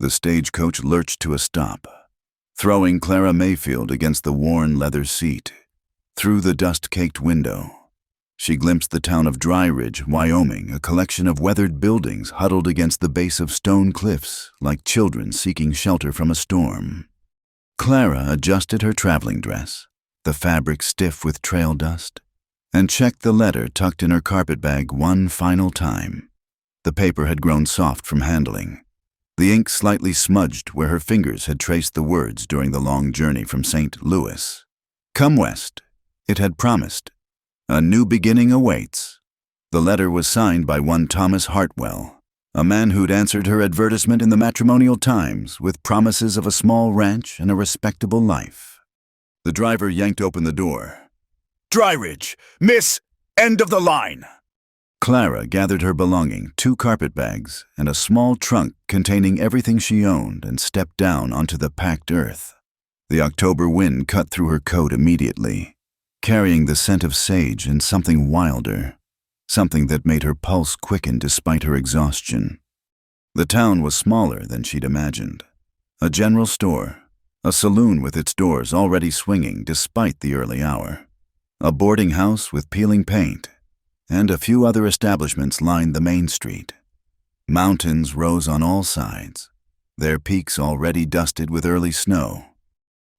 The stagecoach lurched to a stop, throwing Clara Mayfield against the worn leather seat. Through the dust-caked window, she glimpsed the town of Dry Ridge, Wyoming, a collection of weathered buildings huddled against the base of stone cliffs like children seeking shelter from a storm. Clara adjusted her traveling dress, the fabric stiff with trail dust, and checked the letter tucked in her carpetbag one final time. The paper had grown soft from handling, the ink slightly smudged where her fingers had traced the words during the long journey from St. Louis. Come west, it had promised. A new beginning awaits. The letter was signed by one Thomas Hartwell, a man who'd answered her advertisement in the Matrimonial Times with promises of a small ranch and a respectable life. The driver yanked open the door. Dry Ridge, miss, end of the line. Clara gathered her belonging, 2 carpetbags, and a small trunk containing everything she owned and stepped down onto the packed earth. The October wind cut through her coat immediately, carrying the scent of sage and something wilder, something that made her pulse quicken despite her exhaustion. The town was smaller than she'd imagined. A general store, a saloon with its doors already swinging despite the early hour, a boarding house with peeling paint, and a few other establishments lined the main street. Mountains rose on all sides, their peaks already dusted with early snow.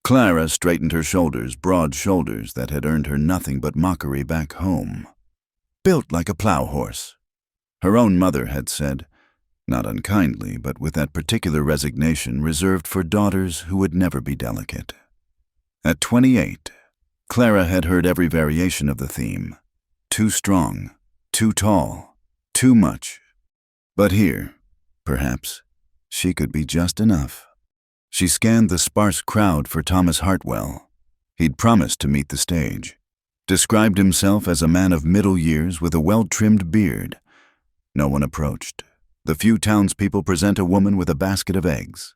Clara straightened her shoulders, broad shoulders that had earned her nothing but mockery back home. Built like a plow horse, her own mother had said, not unkindly, but with that particular resignation reserved for daughters who would never be delicate. At 28, Clara had heard every variation of the theme. Too strong, too tall, too much. But here, perhaps, she could be just enough. She scanned the sparse crowd for Thomas Hartwell. He'd promised to meet the stage, described himself as a man of middle years with a well-trimmed beard. No one approached. The few townspeople present a woman with a basket of eggs.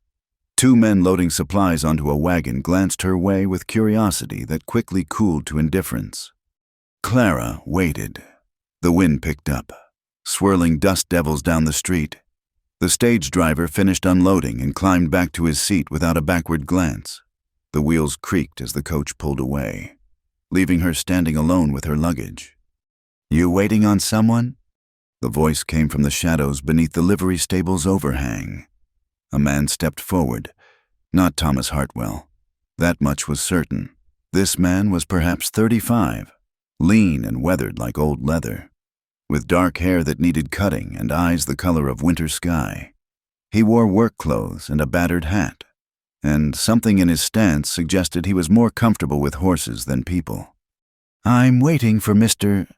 2 men loading supplies onto a wagon glanced her way with curiosity that quickly cooled to indifference. Clara waited. The wind picked up, swirling dust devils down the street. The stage driver finished unloading and climbed back to his seat without a backward glance. The wheels creaked as the coach pulled away, leaving her standing alone with her luggage. You waiting on someone? The voice came from the shadows beneath the livery stable's overhang. A man stepped forward. Not Thomas Hartwell. That much was certain. This man was perhaps 35, lean and weathered like old leather, with dark hair that needed cutting and eyes the color of winter sky. He wore work clothes and a battered hat, and something in his stance suggested he was more comfortable with horses than people. I'm waiting for Mr.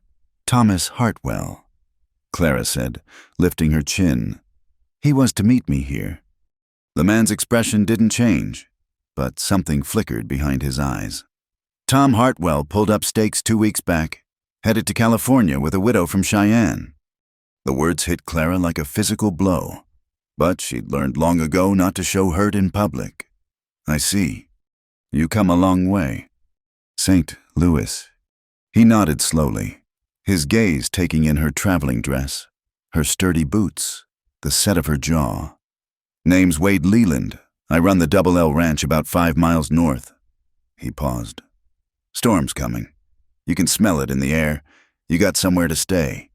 Thomas Hartwell, Clara said, lifting her chin. He was to meet me here. The man's expression didn't change, but something flickered behind his eyes. Tom Hartwell pulled up stakes 2 weeks back, headed to California with a widow from Cheyenne. The words hit Clara like a physical blow, but she'd learned long ago not to show hurt in public. I see. You come a long way. St. Louis. He nodded slowly, his gaze taking in her traveling dress, her sturdy boots, the set of her jaw. Name's Wade Leland. I run the Double L Ranch about 5 miles north. He paused. Storm's coming. You can smell it in the air. You got somewhere to stay.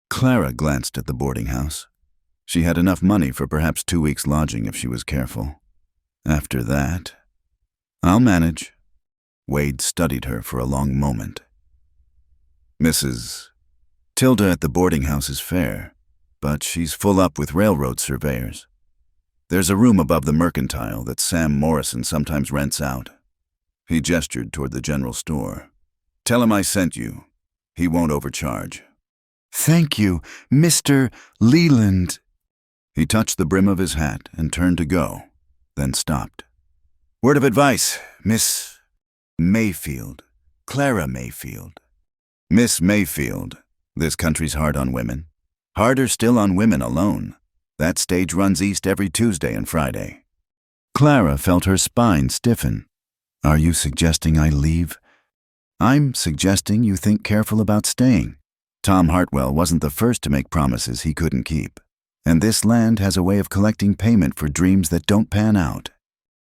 Clara glanced at the boarding house. She had enough money for perhaps 2 weeks' lodging if she was careful. After that, I'll manage. Wade studied her for a long moment. Mrs. Tilda at the boarding house is fair, but she's full up with railroad surveyors. There's a room above the Mercantile that Sam Morrison sometimes rents out. He gestured toward the general store. Tell him I sent you. He won't overcharge. Thank you, Mr. Leland. He touched the brim of his hat and turned to go, then stopped. Word of advice, Miss Mayfield. Clara Mayfield. Miss Mayfield. This country's hard on women. Harder still on women alone. That stage runs east every Tuesday and Friday. Clara felt her spine stiffen. Are you suggesting I leave? I'm suggesting you think careful about staying. Tom Hartwell wasn't the first to make promises he couldn't keep. And this land has a way of collecting payment for dreams that don't pan out.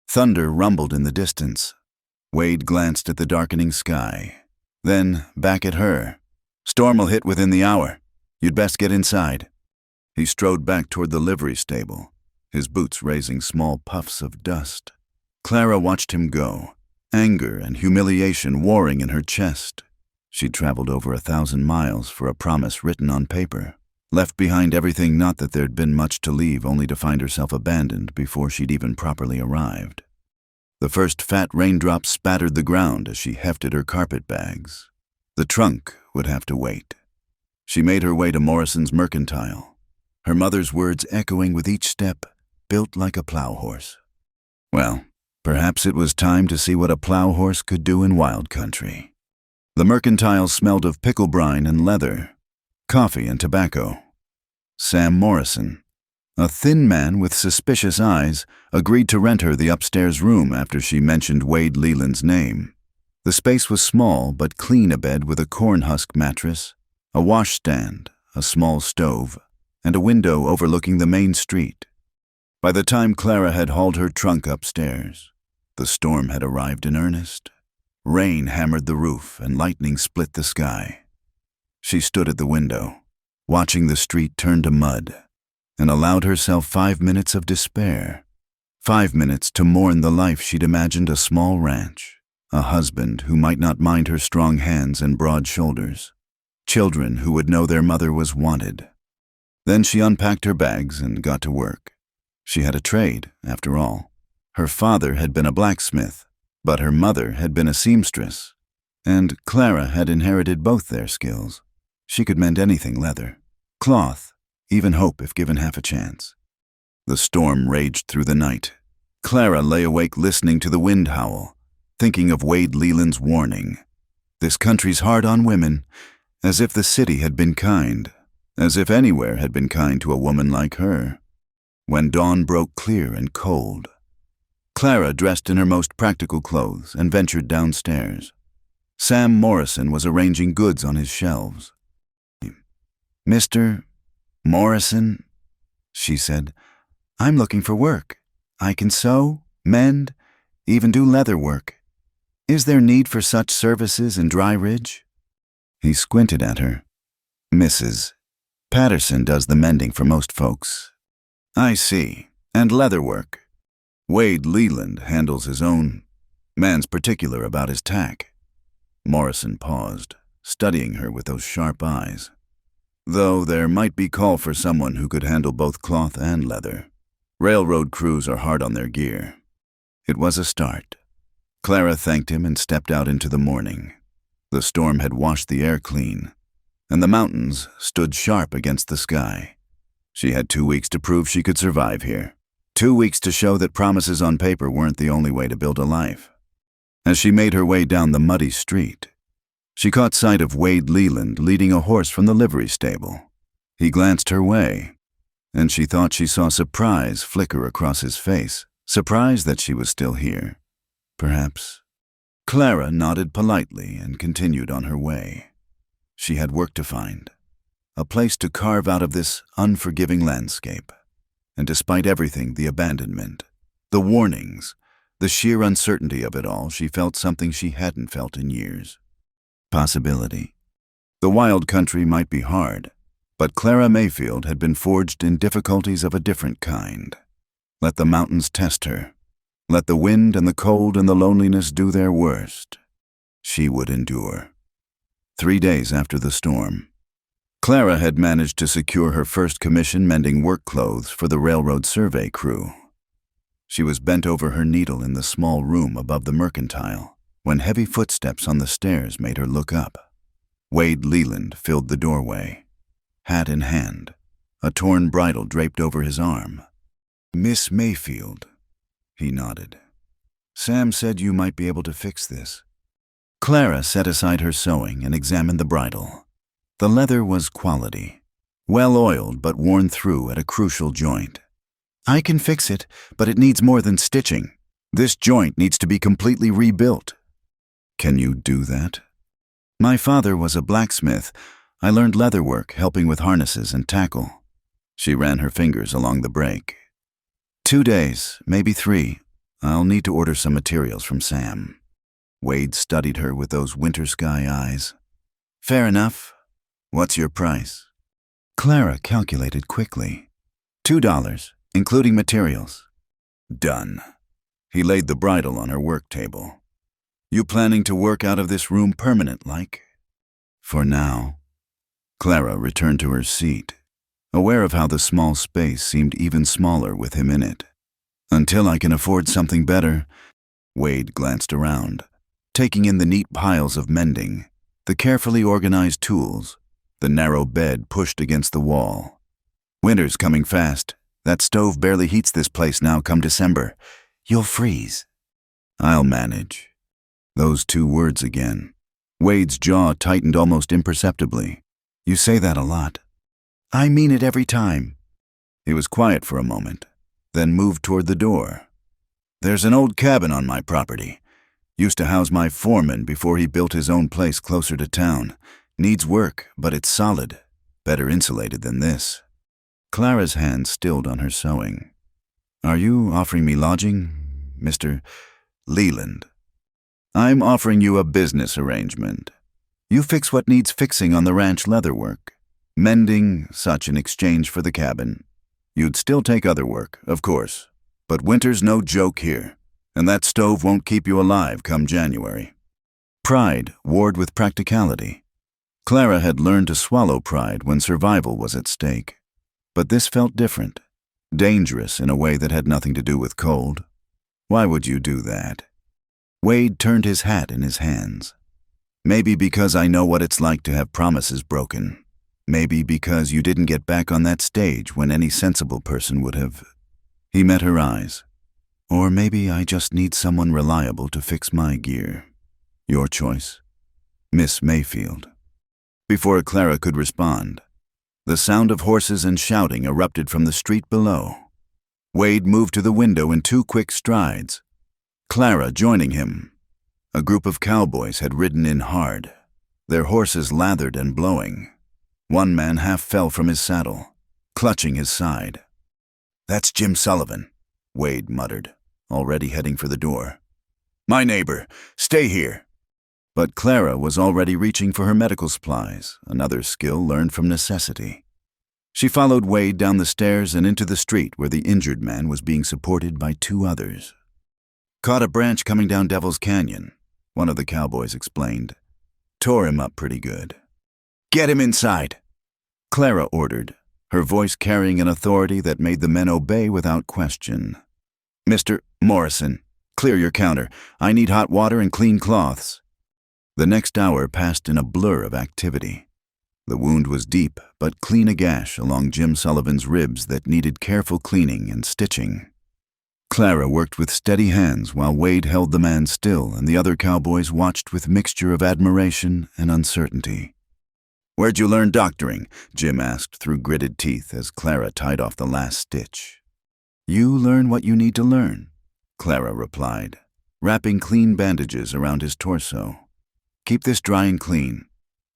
Thunder rumbled in the distance. Wade glanced at the darkening sky. Then, back at her. "Storm'll hit within the hour. You'd best get inside." He strode back toward the livery stable, his boots raising small puffs of dust. Clara watched him go, anger and humiliation warring in her chest. She'd traveled over 1,000 miles for a promise written on paper, left behind everything, not that there'd been much to leave, only to find herself abandoned before she'd even properly arrived. The first fat raindrops spattered the ground as she hefted her carpet bags. The trunk would have to wait. She made her way to Morrison's Mercantile, her mother's words echoing with each step, built like a plow horse. Well, perhaps it was time to see what a plow horse could do in wild country. The Mercantile smelled of pickle brine and leather, coffee and tobacco. Sam Morrison, a thin man with suspicious eyes, agreed to rent her the upstairs room after she mentioned Wade Leland's name. The space was small but clean, a bed with a corn husk mattress, a washstand, a small stove, and a window overlooking the main street. By the time Clara had hauled her trunk upstairs, the storm had arrived in earnest. Rain hammered the roof and lightning split the sky. She stood at the window, watching the street turn to mud, and allowed herself 5 minutes of despair. 5 minutes to mourn the life she'd imagined: a small ranch, a husband who might not mind her strong hands and broad shoulders, children who would know their mother was wanted. Then she unpacked her bags and got to work. She had a trade, after all. Her father had been a blacksmith, but her mother had been a seamstress, and Clara had inherited both their skills. She could mend anything: leather, cloth, even hope if given half a chance. The storm raged through the night. Clara lay awake listening to the wind howl, thinking of Wade Leland's warning. This country's hard on women, as if the city had been kind, as if anywhere had been kind to a woman like her. When dawn broke clear and cold, Clara dressed in her most practical clothes and ventured downstairs. Sam Morrison was arranging goods on his shelves. "Mr. Morrison," she said, "I'm looking for work. I can sew, mend, even do leather work. Is there need for such services in Dry Ridge?" He squinted at her. "Mrs. Patterson does the mending for most folks." "I see. And leather work. Wade Leland handles his own. Man's particular about his tack." Morrison paused, studying her with those sharp eyes. "Though there might be call for someone who could handle both cloth and leather. Railroad crews are hard on their gear." It was a start. Clara thanked him and stepped out into the morning. The storm had washed the air clean, and the mountains stood sharp against the sky. She had 2 weeks to prove she could survive here. 2 weeks to show that promises on paper weren't the only way to build a life. As she made her way down the muddy street, she caught sight of Wade Leland leading a horse from the livery stable. He glanced her way, and she thought she saw surprise flicker across his face. Surprise that she was still here, perhaps. Clara nodded politely and continued on her way. She had work to find, a place to carve out of this unforgiving landscape. And despite everything, the abandonment, the warnings, the sheer uncertainty of it all, she felt something she hadn't felt in years. Possibility. The wild country might be hard, but Clara Mayfield had been forged in difficulties of a different kind. Let the mountains test her. Let the wind and the cold and the loneliness do their worst. She would endure. 3 days after the storm, Clara had managed to secure her first commission mending work clothes for the railroad survey crew. She was bent over her needle in the small room above the Mercantile when heavy footsteps on the stairs made her look up. Wade Leland filled the doorway, hat in hand, a torn bridle draped over his arm. "Miss Mayfield," he nodded. "Sam said you might be able to fix this." Clara set aside her sewing and examined the bridle. The leather was quality, well-oiled but worn through at a crucial joint. "I can fix it, but it needs more than stitching. This joint needs to be completely rebuilt." "Can you do that?" "My father was a blacksmith. I learned leather work, helping with harnesses and tackle." She ran her fingers along the break. 2 days, maybe 3. I'll need to order some materials from Sam. Wade studied her with those winter sky eyes. Fair enough. What's your price? Clara calculated quickly. $2, including materials. Done. He laid the bridle on her work table. You planning to work out of this room permanent-like? For now. Clara returned to her seat, aware of how the small space seemed even smaller with him in it. Until I can afford something better. Wade glanced around, taking in the neat piles of mending, the carefully organized tools, the narrow bed pushed against the wall. Winter's coming fast. That stove barely heats this place now come December. You'll freeze. I'll manage. Those 2 words again. Wade's jaw tightened almost imperceptibly. You say that a lot. I mean it every time. He was quiet for a moment, then moved toward the door. There's an old cabin on my property. Used to house my foreman before he built his own place closer to town. Needs work, but it's solid. Better insulated than this. Clara's hand stilled on her sewing. Are you offering me lodging, Mr. Leland? I'm offering you a business arrangement. You fix what needs fixing on the ranch leatherwork. Mending, such in exchange for the cabin. You'd still take other work, of course. But winter's no joke here, and that stove won't keep you alive come January. Pride warred with practicality. Clara had learned to swallow pride when survival was at stake. But this felt different, dangerous in a way that had nothing to do with cold. Why would you do that? Wade turned his hat in his hands. Maybe because I know what it's like to have promises broken. Maybe because you didn't get back on that stage when any sensible person would have. He met her eyes. Or maybe I just need someone reliable to fix my gear. Your choice. Miss Mayfield. Before Clara could respond, the sound of horses and shouting erupted from the street below. Wade moved to the window in 2 quick strides, Clara joining him. A group of cowboys had ridden in hard, their horses lathered and blowing. One man half fell from his saddle, clutching his side. That's Jim Sullivan, Wade muttered, already heading for the door. My neighbor, stay here. But Clara was already reaching for her medical supplies, another skill learned from necessity. She followed Wade down the stairs and into the street where the injured man was being supported by 2 others. Caught a branch coming down Devil's Canyon, one of the cowboys explained. Tore him up pretty good. Get him inside, Clara ordered, her voice carrying an authority that made the men obey without question. Mr. Morrison, clear your counter. I need hot water and clean cloths. The next hour passed in a blur of activity. The wound was deep, but clean a gash along Jim Sullivan's ribs that needed careful cleaning and stitching. Clara worked with steady hands while Wade held the man still and the other cowboys watched with mixture of admiration and uncertainty. Where'd you learn doctoring? Jim asked through gritted teeth as Clara tied off the last stitch. You learn what you need to learn, Clara replied, wrapping clean bandages around his torso. Keep this dry and clean.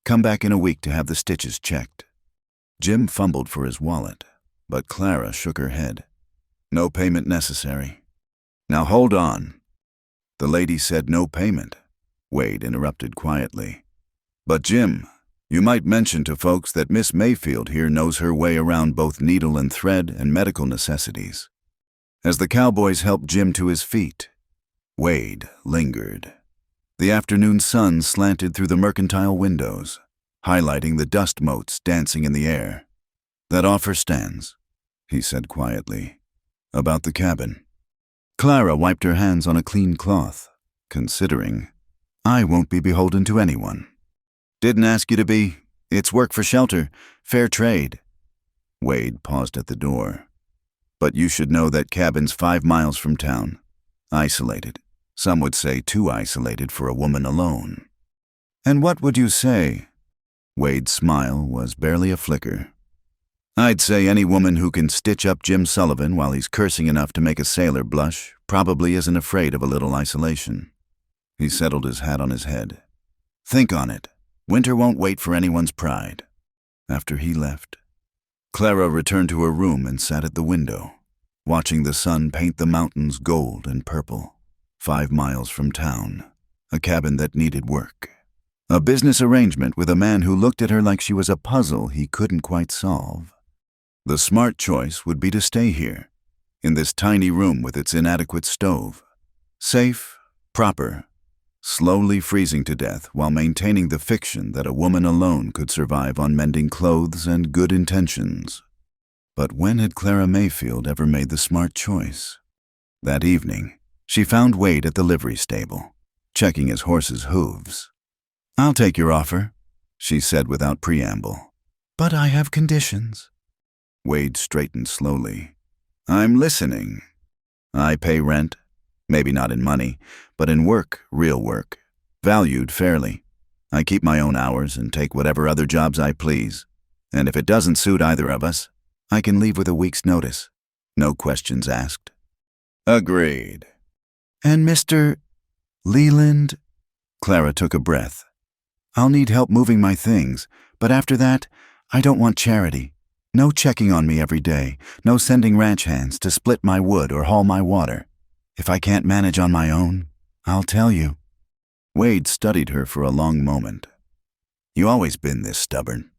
Come back in a week to have the stitches checked. Jim fumbled for his wallet, but Clara shook her head. No payment necessary. Now hold on. The lady said no payment, Wade interrupted quietly. But Jim, you might mention to folks that Miss Mayfield here knows her way around both needle and thread and medical necessities. As the cowboys helped Jim to his feet, Wade lingered. The afternoon sun slanted through the mercantile windows, highlighting the dust motes dancing in the air. That offer stands, he said quietly. About the cabin. Clara wiped her hands on a clean cloth, considering, I won't be beholden to anyone. Didn't ask you to be. It's work for shelter, fair trade. Wade paused at the door. But you should know that cabin's 5 miles from town. Isolated. Some would say too isolated for a woman alone. And what would you say? Wade's smile was barely a flicker. I'd say any woman who can stitch up Jim Sullivan while he's cursing enough to make a sailor blush probably isn't afraid of a little isolation. He settled his hat on his head. Think on it. Winter won't wait for anyone's pride. After he left, Clara returned to her room and sat at the window, watching the sun paint the mountains gold and purple. 5 miles from town, a cabin that needed work. A business arrangement with a man who looked at her like she was a puzzle he couldn't quite solve. The smart choice would be to stay here, in this tiny room with its inadequate stove. Safe, proper, slowly freezing to death while maintaining the fiction that a woman alone could survive on mending clothes and good intentions. But when had Clara Mayfield ever made the smart choice? That evening, she found Wade at the livery stable, checking his horse's hooves. "I'll take your offer," she said without preamble. "But I have conditions." Wade straightened slowly. "I'm listening. I pay rent, maybe not in money, but in work, real work, valued fairly. I keep my own hours and take whatever other jobs I please. And if it doesn't suit either of us, I can leave with a week's notice. No questions asked." "Agreed." "And Mr. Leland?" Clara took a breath. "I'll need help moving my things, but after that, I don't want charity. No checking on me every day, no sending ranch hands to split my wood or haul my water. If I can't manage on my own, I'll tell you." Wade studied her for a long moment. "You always been this stubborn?"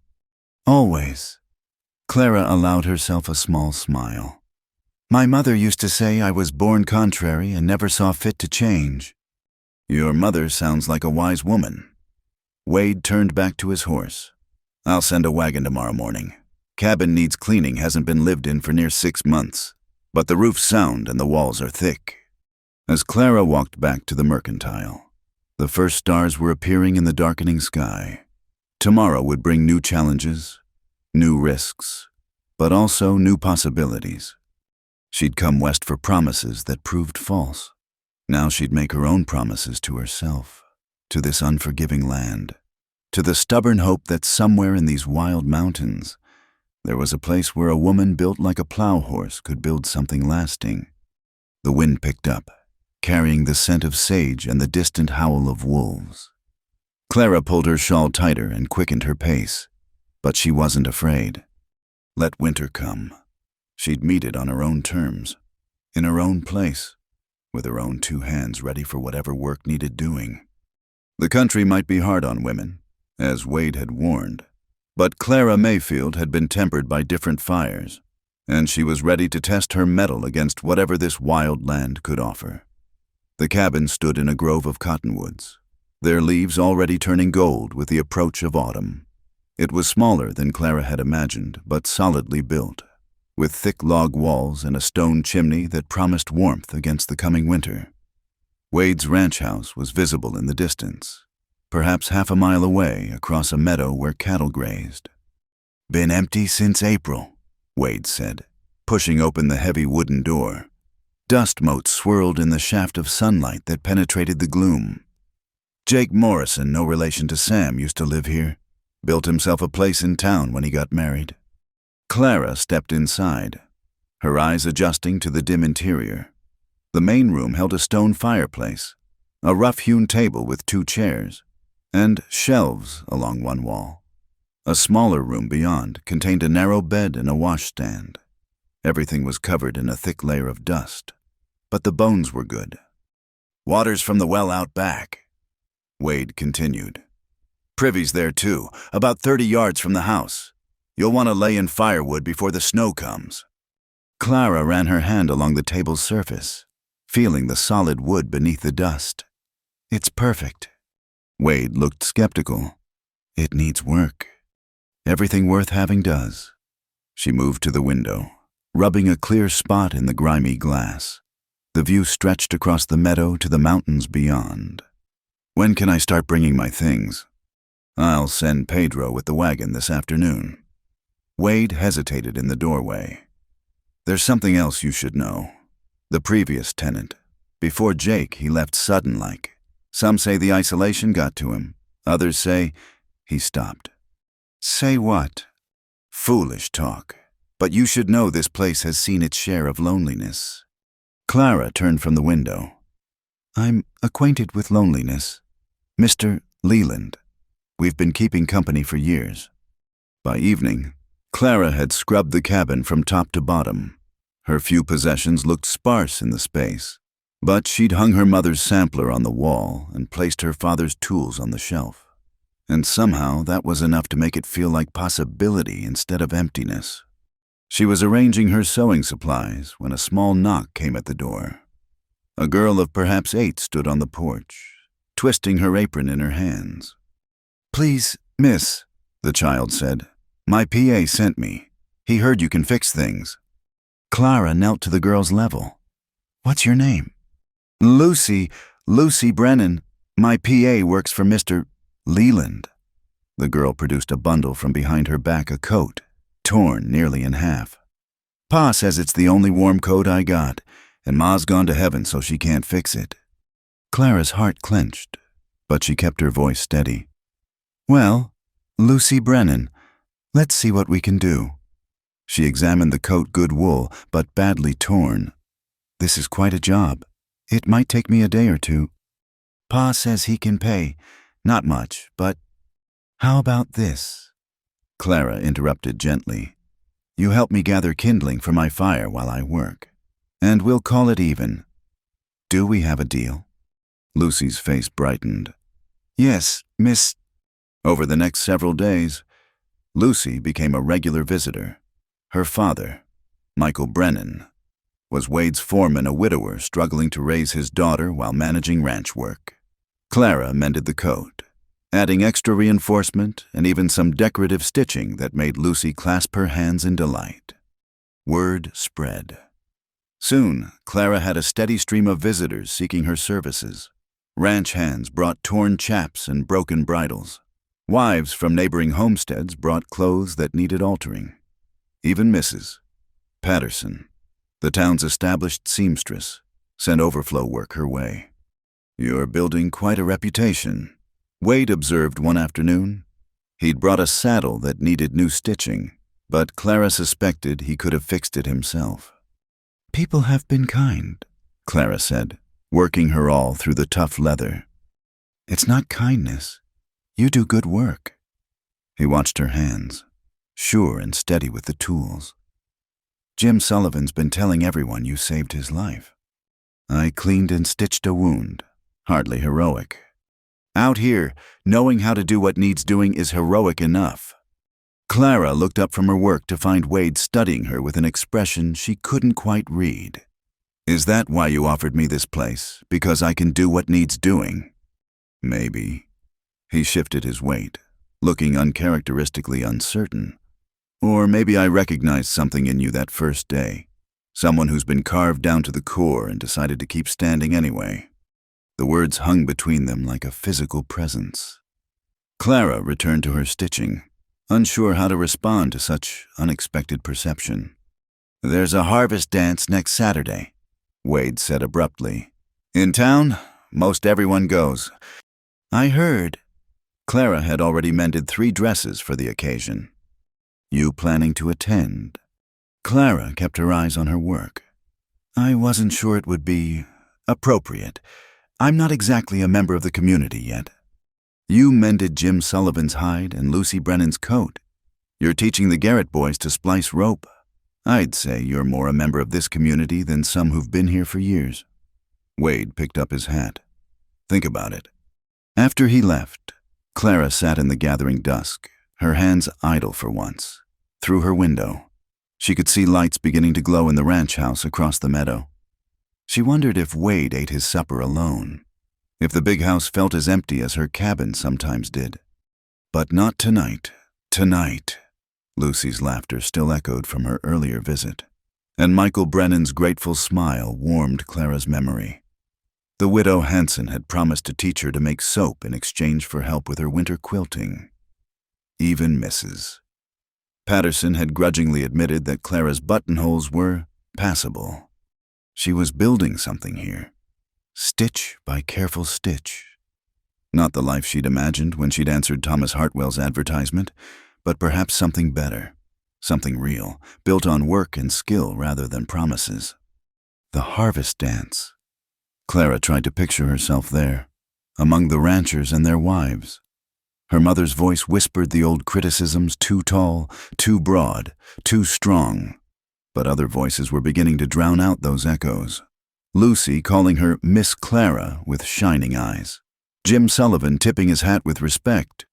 "Always." Clara allowed herself a small smile. "My mother used to say I was born contrary and never saw fit to change." "Your mother sounds like a wise woman." Wade turned back to his horse. "I'll send a wagon tomorrow morning. Cabin needs cleaning, hasn't been lived in for near 6 months, but the roof's sound and the walls are thick." As Clara walked back to the mercantile, the first stars were appearing in the darkening sky. Tomorrow would bring new challenges, new risks, but also new possibilities. She'd come west for promises that proved false. Now she'd make her own promises to herself, to this unforgiving land, to the stubborn hope that somewhere in these wild mountains, there was a place where a woman built like a plow horse could build something lasting. The wind picked up, carrying the scent of sage and the distant howl of wolves. Clara pulled her shawl tighter and quickened her pace, but she wasn't afraid. Let winter come. She'd meet it on her own terms, in her own place, with her own 2 hands ready for whatever work needed doing. The country might be hard on women, as Wade had warned, but Clara Mayfield had been tempered by different fires, and she was ready to test her mettle against whatever this wild land could offer. The cabin stood in a grove of cottonwoods, their leaves already turning gold with the approach of autumn. It was smaller than Clara had imagined, but solidly built, with thick log walls and a stone chimney that promised warmth against the coming winter. Wade's ranch house was visible in the distance, perhaps half a mile away across a meadow where cattle grazed. "Been empty since April," Wade said, pushing open the heavy wooden door. Dust motes swirled in the shaft of sunlight that penetrated the gloom. "Jake Morrison, no relation to Sam, used to live here. Built himself a place in town when he got married." Clara stepped inside, her eyes adjusting to the dim interior. The main room held a stone fireplace, a rough-hewn table with 2 chairs, and shelves along one wall. A smaller room beyond contained a narrow bed and a washstand. Everything was covered in a thick layer of dust, but the bones were good. "Water's from the well out back," Wade continued. "Privy's there too, about 30 yards from the house. You'll want to lay in firewood before the snow comes." Clara ran her hand along the table's surface, feeling the solid wood beneath the dust. "It's perfect." Wade looked skeptical. "It needs work." "Everything worth having does." She moved to the window, rubbing a clear spot in the grimy glass. The view stretched across the meadow to the mountains beyond. "When can I start bringing my things?" "I'll send Pedro with the wagon this afternoon." Wade hesitated in the doorway. "There's something else you should know. The previous tenant. Before Jake, he left sudden-like. Some say the isolation got to him. Others say—" He stopped. "Say what?" "Foolish talk. But you should know this place has seen its share of loneliness." Clara turned from the window. "I'm acquainted with loneliness. Mr. Leland. We've been keeping company for years." By evening, Clara had scrubbed the cabin from top to bottom. Her few possessions looked sparse in the space, but she'd hung her mother's sampler on the wall and placed her father's tools on the shelf. And somehow that was enough to make it feel like possibility instead of emptiness. She was arranging her sewing supplies when a small knock came at the door. A girl of perhaps 8 stood on the porch, twisting her apron in her hands. "Please, miss," the child said. "My PA sent me. He heard you can fix things." Clara knelt to the girl's level. "What's your name?" Lucy Brennan. My PA works for Mr. Leland." The girl produced a bundle from behind her back, a coat, torn nearly in half. "Pa says it's the only warm coat I got, and Ma's gone to heaven so she can't fix it." Clara's heart clenched, but she kept her voice steady. "Well, Lucy Brennan, let's see what we can do." She examined the coat, good wool, but badly torn. "This is quite a job. It might take me a day or two. Pa says he can pay. Not much, but how about this?" Clara interrupted gently. "You help me gather kindling for my fire while I work, and we'll call it even. Do we have a deal?" Lucy's face brightened. "Yes, Miss." Over the next several days, Lucy became a regular visitor. Her father, Michael Brennan, was Wade's foreman, a widower struggling to raise his daughter while managing ranch work. Clara mended the coat, adding extra reinforcement and even some decorative stitching that made Lucy clasp her hands in delight. Word spread. Soon, Clara had a steady stream of visitors seeking her services. Ranch hands brought torn chaps and broken bridles. Wives from neighboring homesteads brought clothes that needed altering. Even Mrs. Patterson, the town's established seamstress, sent overflow work her way. "You're building quite a reputation," Wade observed one afternoon. He'd brought a saddle that needed new stitching, but Clara suspected he could have fixed it himself. "People have been kind," Clara said, working her all through the tough leather. "It's not kindness. You do good work." He watched her hands, sure and steady with the tools. "Jim Sullivan's been telling everyone you saved his life." "I cleaned and stitched a wound. Hardly heroic. Out here, knowing how to do what needs doing is heroic enough." Clara looked up from her work to find Wade studying her with an expression she couldn't quite read. "Is that why you offered me this place? Because I can do what needs doing?" "Maybe." He shifted his weight, looking uncharacteristically uncertain. "Or maybe I recognized something in you that first day. Someone who's been carved down to the core and decided to keep standing anyway." The words hung between them like a physical presence. Clara returned to her stitching, unsure how to respond to such unexpected perception. "There's a harvest dance next Saturday," Wade said abruptly. "In town, most everyone goes." "I heard." Clara had already mended 3 dresses for the occasion. "You planning to attend?" Clara kept her eyes on her work. "I wasn't sure it would be appropriate. I'm not exactly a member of the community yet." "You mended Jim Sullivan's hide and Lucy Brennan's coat. You're teaching the Garrett boys to splice rope. I'd say you're more a member of this community than some who've been here for years." Wade picked up his hat. "Think about it." After he left, Clara sat in the gathering dusk, her hands idle for once. Through her window, she could see lights beginning to glow in the ranch house across the meadow. She wondered if Wade ate his supper alone, if the big house felt as empty as her cabin sometimes did. But not tonight. Tonight. Lucy's laughter still echoed from her earlier visit, and Michael Brennan's grateful smile warmed Clara's memory. The widow Hanson had promised to teach her to make soap in exchange for help with her winter quilting. Even Mrs. Patterson had grudgingly admitted that Clara's buttonholes were passable. She was building something here, stitch by careful stitch. Not the life she'd imagined when she'd answered Thomas Hartwell's advertisement, but perhaps something better, something real, built on work and skill rather than promises. The harvest dance. Clara tried to picture herself there, among the ranchers and their wives. Her mother's voice whispered the old criticisms: too tall, too broad, too strong. But other voices were beginning to drown out those echoes. Lucy calling her Miss Clara with shining eyes. Jim Sullivan tipping his hat with respect.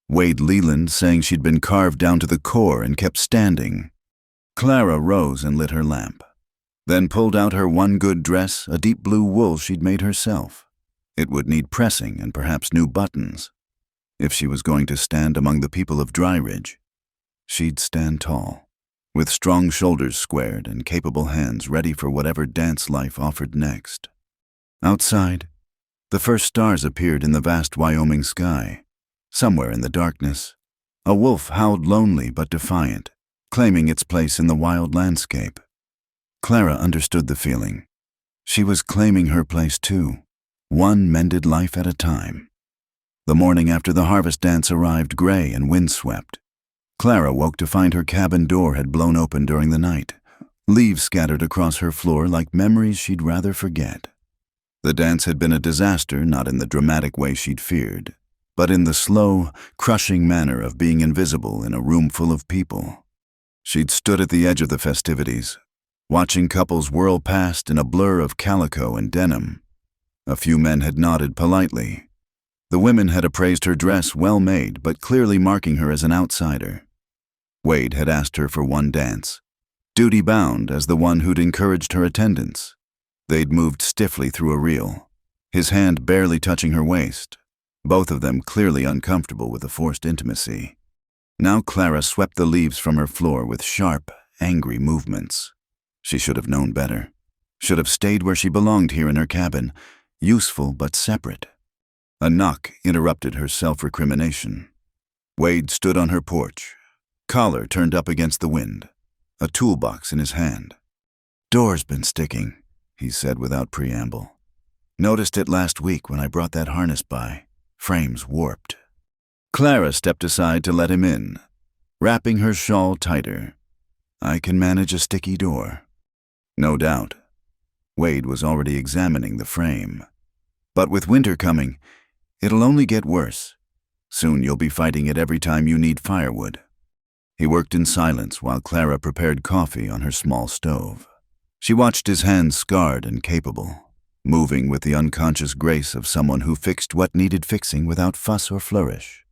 Wade Leland saying she'd been carved down to the core and kept standing. Clara rose and lit her lamp, then pulled out her one good dress, a deep blue wool she'd made herself. It would need pressing and perhaps new buttons. If she was going to stand among the people of Dry Ridge, she'd stand tall, with strong shoulders squared and capable hands ready for whatever dance life offered next. Outside, the first stars appeared in the vast Wyoming sky. Somewhere in the darkness, a wolf howled lonely but defiant, claiming its place in the wild landscape. Clara understood the feeling. She was claiming her place too, one mended life at a time. The morning after the harvest dance arrived gray and windswept. Clara woke to find her cabin door had blown open during the night, leaves scattered across her floor like memories she'd rather forget. The dance had been a disaster, not in the dramatic way she'd feared, but in the slow, crushing manner of being invisible in a room full of people. She'd stood at the edge of the festivities, watching couples whirl past in a blur of calico and denim. A few men had nodded politely. The women had appraised her dress, well made, but clearly marking her as an outsider. Wade had asked her for one dance, duty-bound as the one who'd encouraged her attendance. They'd moved stiffly through a reel, his hand barely touching her waist, both of them clearly uncomfortable with the forced intimacy. Now Clara swept the leaves from her floor with sharp, angry movements. She should have known better. Should have stayed where she belonged here in her cabin, useful but separate. A knock interrupted her self-recrimination. Wade stood on her porch, collar turned up against the wind, a toolbox in his hand. "Door's been sticking," he said without preamble. "Noticed it last week when I brought that harness by. Frame's warped." Clara stepped aside to let him in, wrapping her shawl tighter. "I can manage a sticky door." No doubt. Wade was already examining the frame. "But with winter coming, it'll only get worse. Soon you'll be fighting it every time you need firewood." He worked in silence while Clara prepared coffee on her small stove. She watched his hands scarred and capable, moving with the unconscious grace of someone who fixed what needed fixing without fuss or flourish.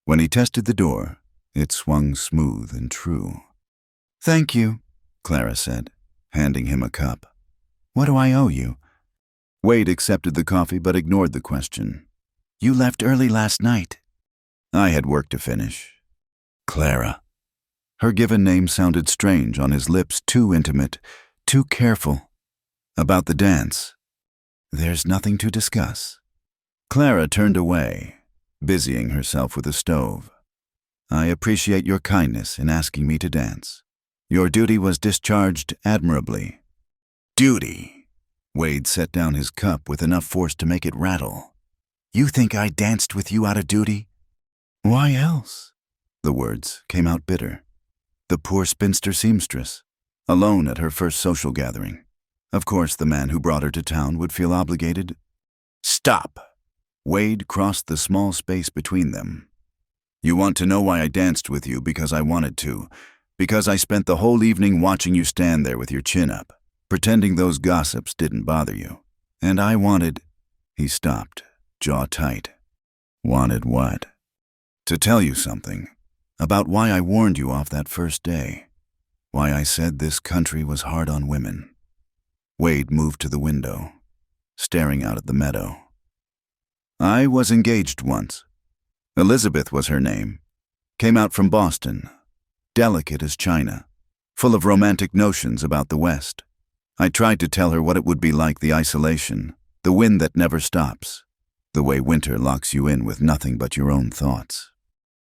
When he tested the door, it swung smooth and true. "Thank you," Clara said, handing him a cup. "What do I owe you?" Wade accepted the coffee but ignored the question. "You left early last night." "I had work to finish." Clara. Her given name sounded strange on his lips, too intimate, too careful. "About the dance." "There's nothing to discuss." Clara turned away, busying herself with the stove. "I appreciate your kindness in asking me to dance. Your duty was discharged admirably." "Duty?" Wade set down his cup with enough force to make it rattle. "You think I danced with you out of duty?" "Why else?" The words came out bitter. The poor spinster seamstress, alone at her first social gathering. Of course, the man who brought her to town would feel obligated. "Stop!" Wade crossed the small space between them. "You want to know why I danced with you? Because I wanted to. Because I spent the whole evening watching you stand there with your chin up, pretending those gossips didn't bother you. And I wanted—" He stopped, jaw tight. "Wanted what?" "To tell you something. About why I warned you off that first day. Why I said this country was hard on women." Wade moved to the window, staring out at the meadow. "I was engaged once. Elizabeth was her name. Came out from Boston. Delicate as china. Full of romantic notions about the West. I tried to tell her what it would be like, the isolation, the wind that never stops, the way winter locks you in with nothing but your own thoughts."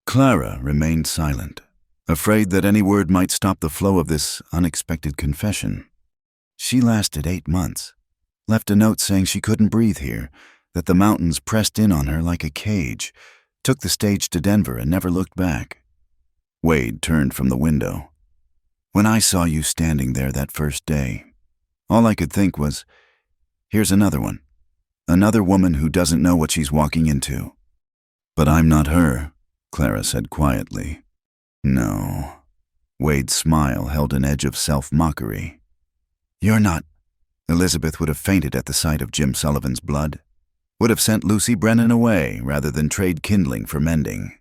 Clara remained silent, afraid that any word might stop the flow of this unexpected confession. She lasted 8 months, left a note saying she couldn't breathe here, that the mountains pressed in on her like a cage, took the stage to Denver and never looked back. Wade turned from the window. "When I saw you standing there that first day, all I could think was, here's another one. Another woman who doesn't know what she's walking into. But I'm not her. Clara said quietly. No. Wade's smile held an edge of self-mockery. You're not. Elizabeth would have fainted at the sight of Jim Sullivan's blood. Would have sent Lucy Brennan away rather than trade kindling for mending.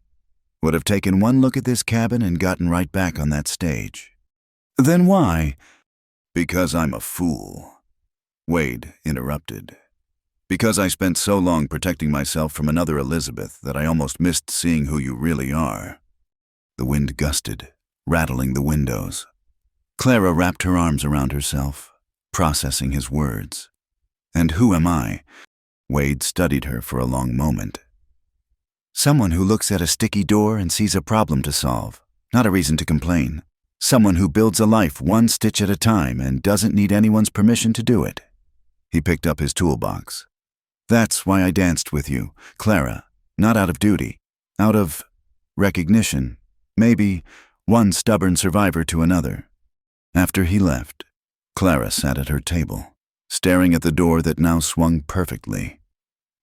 Would have taken one look at this cabin and gotten right back on that stage. Then why? Because I'm a fool. Wade interrupted. Because I spent so long protecting myself from another Elizabeth that I almost missed seeing who you really are. The wind gusted, rattling the windows. Clara wrapped her arms around herself, processing his words. And who am I? Wade studied her for a long moment. Someone who looks at a sticky door and sees a problem to solve, not a reason to complain. Someone who builds a life one stitch at a time and doesn't need anyone's permission to do it. He picked up his toolbox. That's why I danced with you, Clara, not out of duty, out of recognition, maybe one stubborn survivor to another. After he left, Clara sat at her table, staring at the door that now swung perfectly.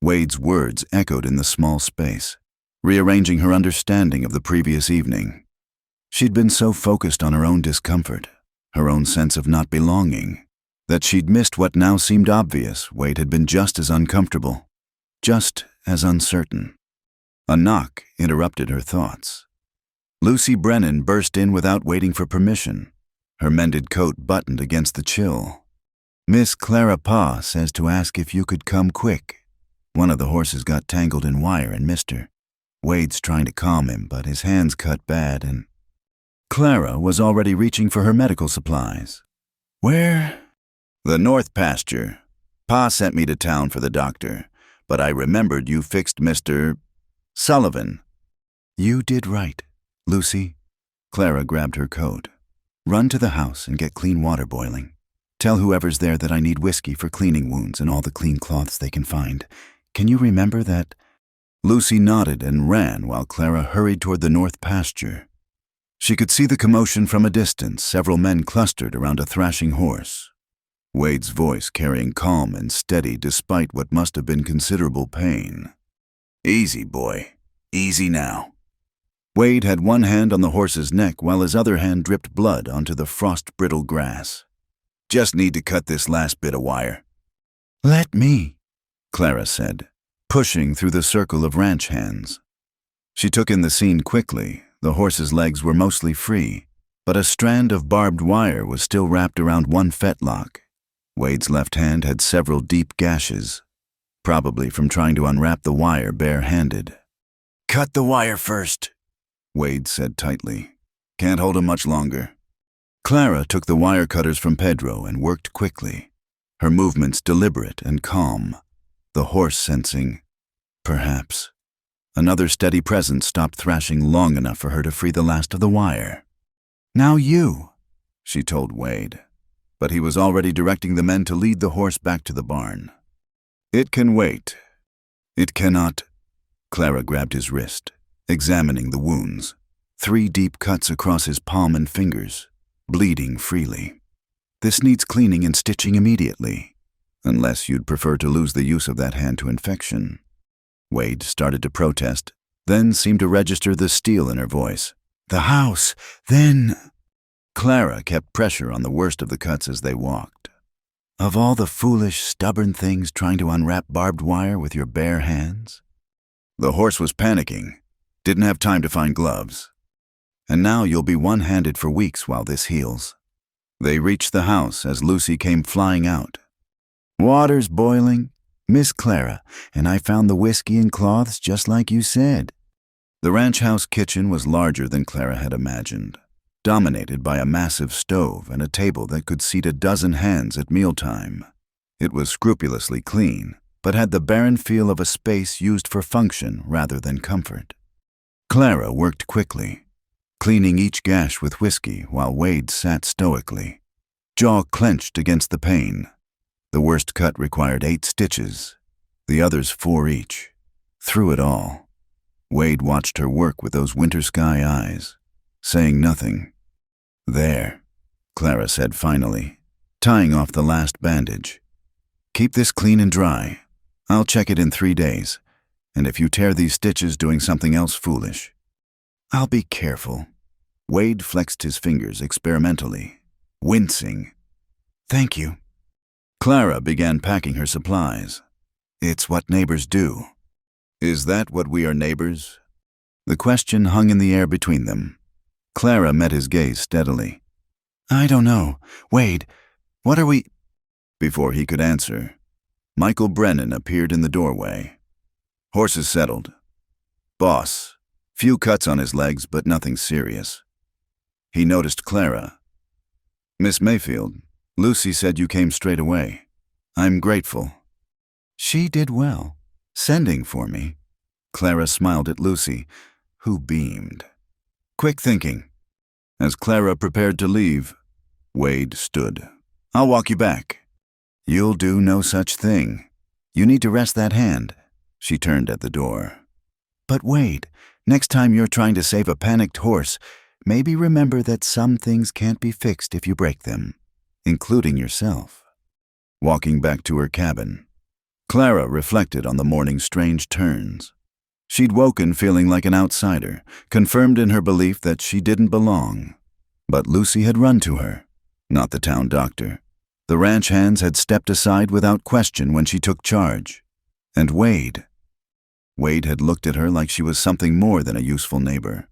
Wade's words echoed in the small space, rearranging her understanding of the previous evening. She'd been so focused on her own discomfort, her own sense of not belonging, that she'd missed what now seemed obvious. Wade had been just as uncomfortable, just as uncertain. A knock interrupted her thoughts. Lucy Brennan burst in without waiting for permission, her mended coat buttoned against the chill. Miss Clara Pa says to ask if you could come quick. One of the horses got tangled in wire and missed her. Wade's trying to calm him, but his hand's cut bad and... Clara was already reaching for her medical supplies. Where? The North Pasture. Pa sent me to town for the doctor, but I remembered you fixed Mr. Sullivan. You did right, Lucy. Clara grabbed her coat. Run to the house and get clean water boiling. Tell whoever's there that I need whiskey for cleaning wounds and all the clean cloths they can find. Can you remember that? Lucy nodded and ran while Clara hurried toward the North Pasture. She could see the commotion from a distance, several men clustered around a thrashing horse. Wade's voice carrying calm and steady despite what must have been considerable pain. Easy, boy. Easy now. Wade had one hand on the horse's neck while his other hand dripped blood onto the frost-brittle grass. Just need to cut this last bit of wire. Let me, Clara said, pushing through the circle of ranch hands. She took in the scene quickly. The horse's legs were mostly free, but a strand of barbed wire was still wrapped around one fetlock. Wade's left hand had several deep gashes, probably from trying to unwrap the wire bare-handed. Cut the wire first, Wade said tightly. Can't hold him much longer. Clara took the wire cutters from Pedro and worked quickly, her movements deliberate and calm, the horse sensing, perhaps. Another steady presence stopped thrashing long enough for her to free the last of the wire. Now you, she told Wade, but he was already directing the men to lead the horse back to the barn. It can wait. It cannot. Clara grabbed his wrist, examining the wounds. 3 deep cuts across his palm and fingers, bleeding freely. This needs cleaning and stitching immediately, unless you'd prefer to lose the use of that hand to infection. Wade started to protest, then seemed to register the steel in her voice. The house, then... Clara kept pressure on the worst of the cuts as they walked. Of all the foolish, stubborn things trying to unwrap barbed wire with your bare hands? The horse was panicking, didn't have time to find gloves. And now you'll be one-handed for weeks while this heals. They reached the house as Lucy came flying out. Water's boiling, Miss Clara, and I found the whiskey and cloths just like you said. The ranch house kitchen was larger than Clara had imagined, dominated by a massive stove and a table that could seat a dozen hands at mealtime. It was scrupulously clean, but had the barren feel of a space used for function rather than comfort. Clara worked quickly, cleaning each gash with whiskey while Wade sat stoically, jaw clenched against the pain. The worst cut required 8 stitches, the others 4 each. Through it all, Wade watched her work with those winter sky eyes, saying nothing. There, Clara said finally, tying off the last bandage. Keep this clean and dry. I'll check it in 3 days, and if you tear these stitches doing something else foolish, I'll be careful. Wade flexed his fingers experimentally, wincing. Thank you. Clara began packing her supplies. It's what neighbors do. Is that what we are, neighbors? The question hung in the air between them. Clara met his gaze steadily. I don't know. Wade, what are we— Before he could answer, Michael Brennan appeared in the doorway. Horses settled. Boss. Few cuts on his legs, but nothing serious. He noticed Clara. Miss Mayfield, Lucy said you came straight away. I'm grateful. She did well, sending for me. Clara smiled at Lucy, who beamed. Quick thinking. As Clara prepared to leave, Wade stood. I'll walk you back. You'll do no such thing. You need to rest that hand. She turned at the door. But Wade, next time you're trying to save a panicked horse, maybe remember that some things can't be fixed if you break them, including yourself. Walking back to her cabin, Clara reflected on the morning's strange turns. She'd woken feeling like an outsider, confirmed in her belief that she didn't belong. But Lucy had run to her, not the town doctor. The ranch hands had stepped aside without question when she took charge. And Wade had looked at her like she was something more than a useful neighbor,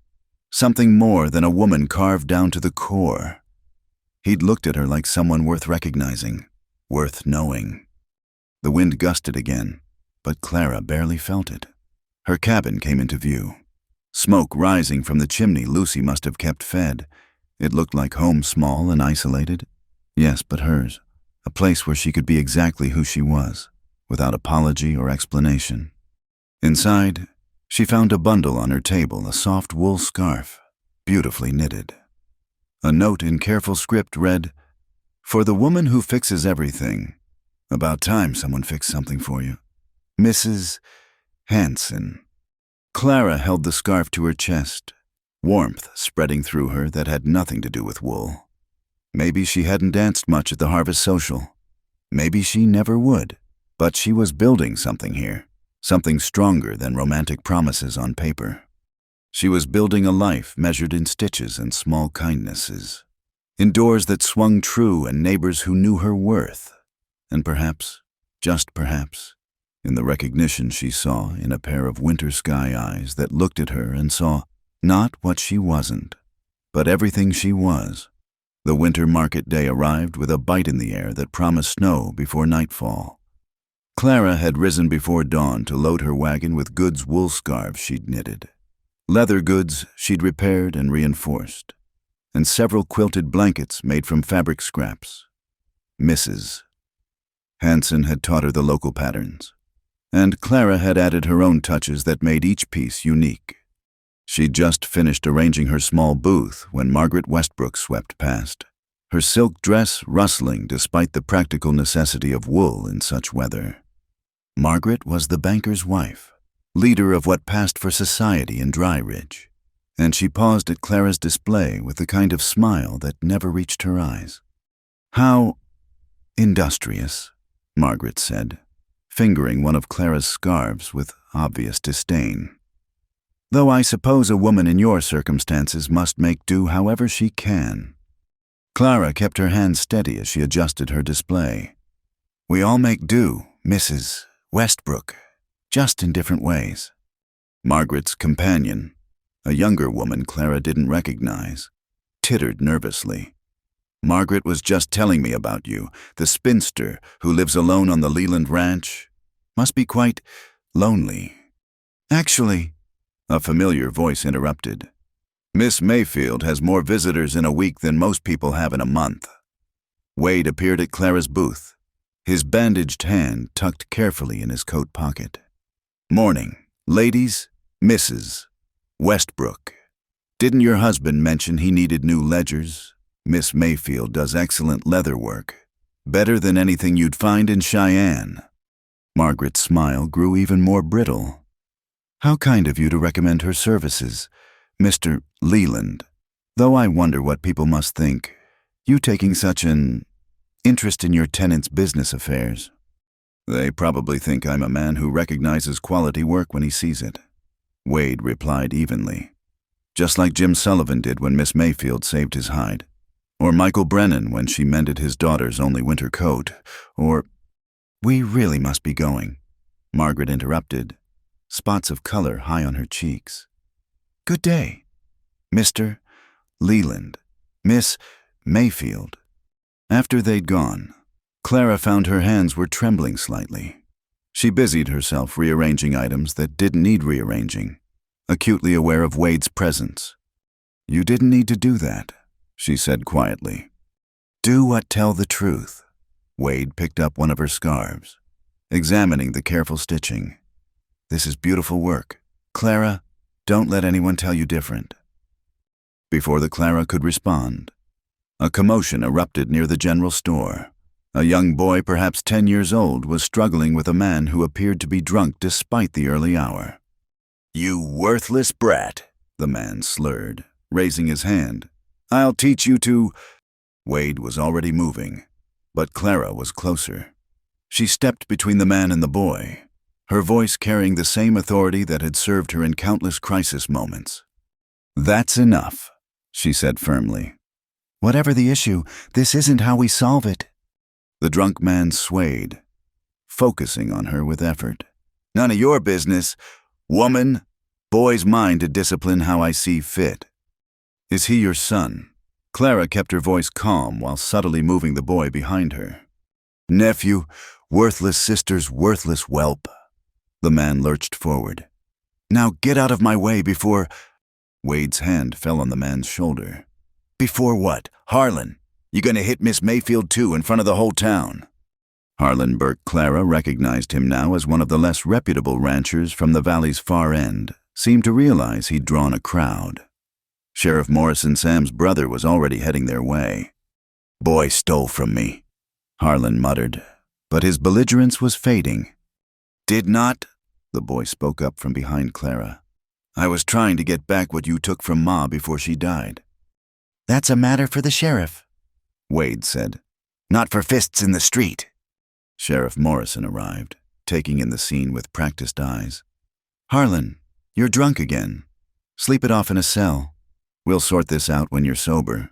something more than a woman carved down to the core. He'd looked at her like someone worth recognizing, worth knowing. The wind gusted again, but Clara barely felt it. Her cabin came into view. Smoke rising from the chimney Lucy must have kept fed. It looked like home, small and isolated. Yes, but hers. A place where she could be exactly who she was, without apology or explanation. Inside, she found a bundle on her table, a soft wool scarf, beautifully knitted. A note in careful script read, For the woman who fixes everything. About time someone fixed something for you. Mrs. Hanson. Clara held the scarf to her chest, warmth spreading through her that had nothing to do with wool. Maybe she hadn't danced much at the harvest social. Maybe she never would. But she was building something here, something stronger than romantic promises on paper. She was building a life measured in stitches and small kindnesses, in doors that swung true and neighbors who knew her worth. And perhaps, just perhaps, in the recognition she saw in a pair of winter sky eyes that looked at her and saw not what she wasn't, but everything she was. The winter market day arrived with a bite in the air that promised snow before nightfall. Clara had risen before dawn to load her wagon with goods wool scarves she'd knitted, leather goods she'd repaired and reinforced, and several quilted blankets made from fabric scraps. Mrs. Hanson had taught her the local patterns, and Clara had added her own touches that made each piece unique. She'd just finished arranging her small booth when Margaret Westbrook swept past, her silk dress rustling despite the practical necessity of wool in such weather. Margaret was the banker's wife, leader of what passed for society in Dry Ridge, and she paused at Clara's display with the kind of smile that never reached her eyes. How industrious, Margaret said, fingering one of Clara's scarves with obvious disdain. Though I suppose a woman in your circumstances must make do however she can. Clara kept her hand steady as she adjusted her display. We all make do, Mrs. Westbrook, just in different ways. Margaret's companion, a younger woman Clara didn't recognize, tittered nervously. Margaret was just telling me about you, the spinster who lives alone on the Leland Ranch. Must be quite lonely. Actually, a familiar voice interrupted. Miss Mayfield has more visitors in a week than most people have in a month. Wade appeared at Clara's booth, his bandaged hand tucked carefully in his coat pocket. Morning, ladies, Mrs. Westbrook. Didn't your husband mention he needed new ledgers? Miss Mayfield does excellent leather work, better than anything you'd find in Cheyenne. Margaret's smile grew even more brittle. How kind of you to recommend her services, Mr. Leland. Though I wonder what people must think, you taking such an interest in your tenants' business affairs. They probably think I'm a man who recognizes quality work when he sees it, Wade replied evenly. just like Jim Sullivan did when Miss Mayfield saved his hide, or Michael Brennan when she mended his daughter's only winter coat, or— "We really must be going," Margaret interrupted, spots of color high on her cheeks. "Good day, Mr. Leland, Miss Mayfield." After they'd gone, Clara found her hands were trembling slightly. She busied herself rearranging items that didn't need rearranging, acutely aware of Wade's presence. "You didn't need to do that," she said quietly. "Do what tell the truth." Wade picked up one of her scarves, examining the careful stitching. "This is beautiful work. Clara, don't let anyone tell you different." Before the Clara could respond, a commotion erupted near the general store. A young boy, perhaps 10 years old, was struggling with a man who appeared to be drunk despite the early hour. "You worthless brat," the man slurred, raising his hand. "I'll teach you to—" Wade was already moving, but Clara was closer. She stepped between the man and the boy, her voice carrying the same authority that had served her in countless crisis moments. "That's enough," she said firmly. "Whatever the issue, this isn't how we solve it." The drunk man swayed, focusing on her with effort. "None of your business. Woman, boy's mine to discipline how I see fit." "Is he your son?" Clara kept her voice calm while subtly moving the boy behind her. "Nephew, worthless sister's worthless whelp." The man lurched forward. "Now get out of my way before—" Wade's hand fell on the man's shoulder. "Before what? Harlan, you gonna hit Miss Mayfield too in front of the whole town?" Harlan Burke Clara recognized him now as one of the less reputable ranchers from the valley's far end, seemed to realize he'd drawn a crowd. Sheriff Morrison Sam's brother was already heading their way. "Boy stole from me," Harlan muttered, but his belligerence was fading. "Did not," the boy spoke up from behind Clara. "I was trying to get back what you took from Ma before she died." "That's a matter for the sheriff," Wade said. "Not for fists in the street." Sheriff Morrison arrived, taking in the scene with practiced eyes. "Harlan, you're drunk again. Sleep it off in a cell. We'll sort this out when you're sober."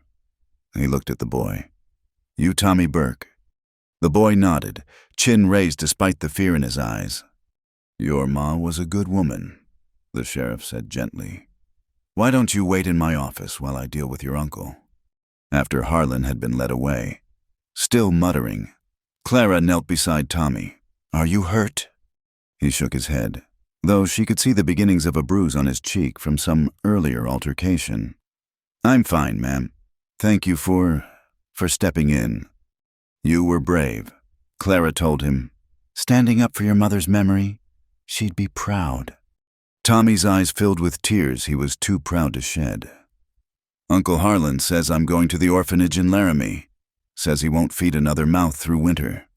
He looked at the boy. "You Tommy Burke?" The boy nodded, chin raised despite the fear in his eyes. "Your ma was a good woman," the sheriff said gently. "Why don't you wait in my office while I deal with your uncle?" After Harlan had been led away, still muttering, Clara knelt beside Tommy. "Are you hurt?" He shook his head, though she could see the beginnings of a bruise on his cheek from some earlier altercation. "I'm fine, ma'am. Thank you for stepping in." "You were brave," Clara told him. "Standing up for your mother's memory? She'd be proud." Tommy's eyes filled with tears he was too proud to shed. "Uncle Harlan says I'm going to the orphanage in Laramie. Says he won't feed another mouth through winter."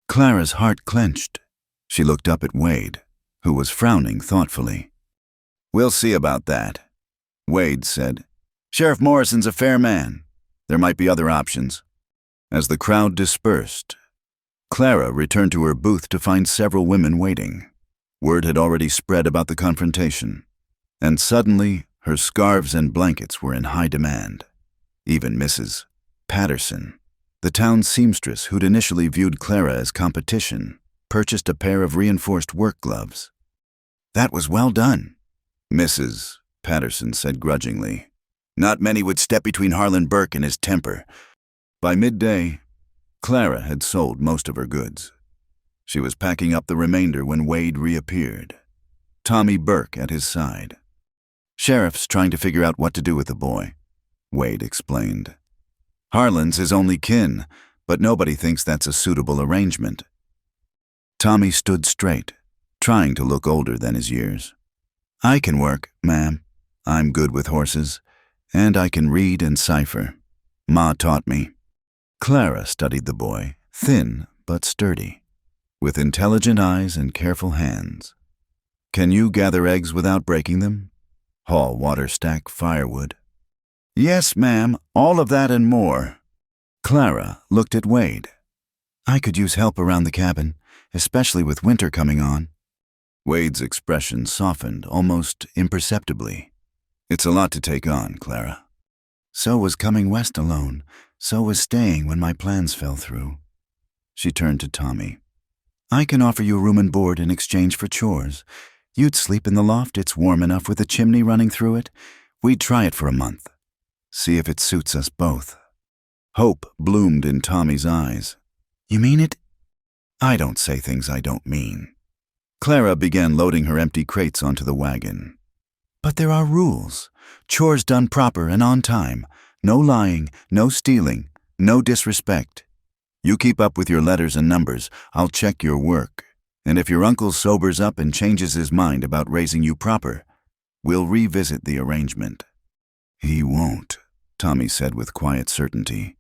Clara's heart clenched. She looked up at Wade, who was frowning thoughtfully. "We'll see about that," Wade said. "Sheriff Morrison's a fair man. There might be other options." As the crowd dispersed, Clara returned to her booth to find several women waiting. Word had already spread about the confrontation, and suddenly her scarves and blankets were in high demand. Even Mrs. Patterson, the town seamstress who'd initially viewed Clara as competition, purchased a pair of reinforced work gloves. "That was well done," Mrs. Patterson said grudgingly. "Not many would step between Harlan Burke and his temper." By midday, Clara had sold most of her goods. She was packing up the remainder when Wade reappeared, Tommy Burke at his side. "Sheriff's trying to figure out what to do with the boy," Wade explained. "Harlan's his only kin, but nobody thinks that's a suitable arrangement." Tommy stood straight, trying to look older than his years. "I can work, ma'am. I'm good with horses, and I can read and cipher. Ma taught me." Clara studied the boy, thin but sturdy, with intelligent eyes and careful hands. "Can you gather eggs without breaking them? Haul water, stack firewood?" "Yes, ma'am, all of that and more." Clara looked at Wade. "I could use help around the cabin, especially with winter coming on." Wade's expression softened almost imperceptibly. It's a lot to take on, Clara. So was coming west alone. So was staying when my plans fell through. She turned to Tommy. I can offer you room and board in exchange for chores. You'd sleep in the loft. It's warm enough with a chimney running through it. We'd try it for a month. See if it suits us both. Hope bloomed in Tommy's eyes. You mean it? I don't say things I don't mean. Clara began loading her empty crates onto the wagon. But there are rules. Chores done proper and on time. No lying, no stealing, no disrespect. You keep up with your letters and numbers. I'll check your work. And if your uncle sobers up and changes his mind about raising you proper, we'll revisit the arrangement. He won't, Tommy said with quiet certainty.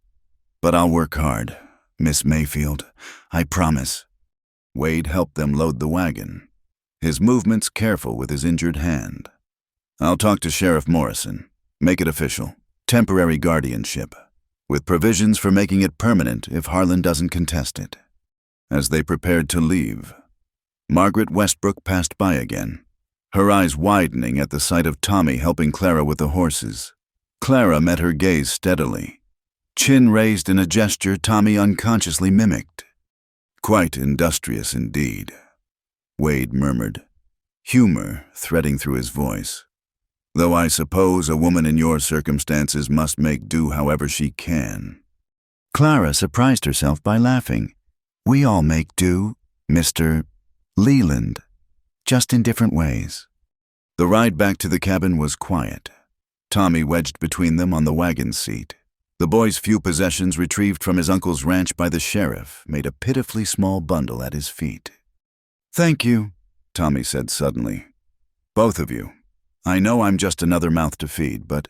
But I'll work hard, Miss Mayfield. I promise. Wade helped them load the wagon, his movements careful with his injured hand. I'll talk to Sheriff Morrison. Make it official. Temporary guardianship, with provisions for making it permanent if Harlan doesn't contest it. As they prepared to leave, Margaret Westbrook passed by again, her eyes widening at the sight of Tommy helping Clara with the horses. Clara met her gaze steadily, chin raised in a gesture Tommy unconsciously mimicked. Quite industrious indeed, Wade murmured, humor threading through his voice. Though I suppose a woman in your circumstances must make do however she can. Clara surprised herself by laughing. We all make do, Mr. Leland, just in different ways. The ride back to the cabin was quiet. Tommy wedged between them on the wagon seat. The boy's few possessions retrieved from his uncle's ranch by the sheriff made a pitifully small bundle at his feet. Thank you, Tommy said suddenly. Both of you. I know I'm just another mouth to feed, but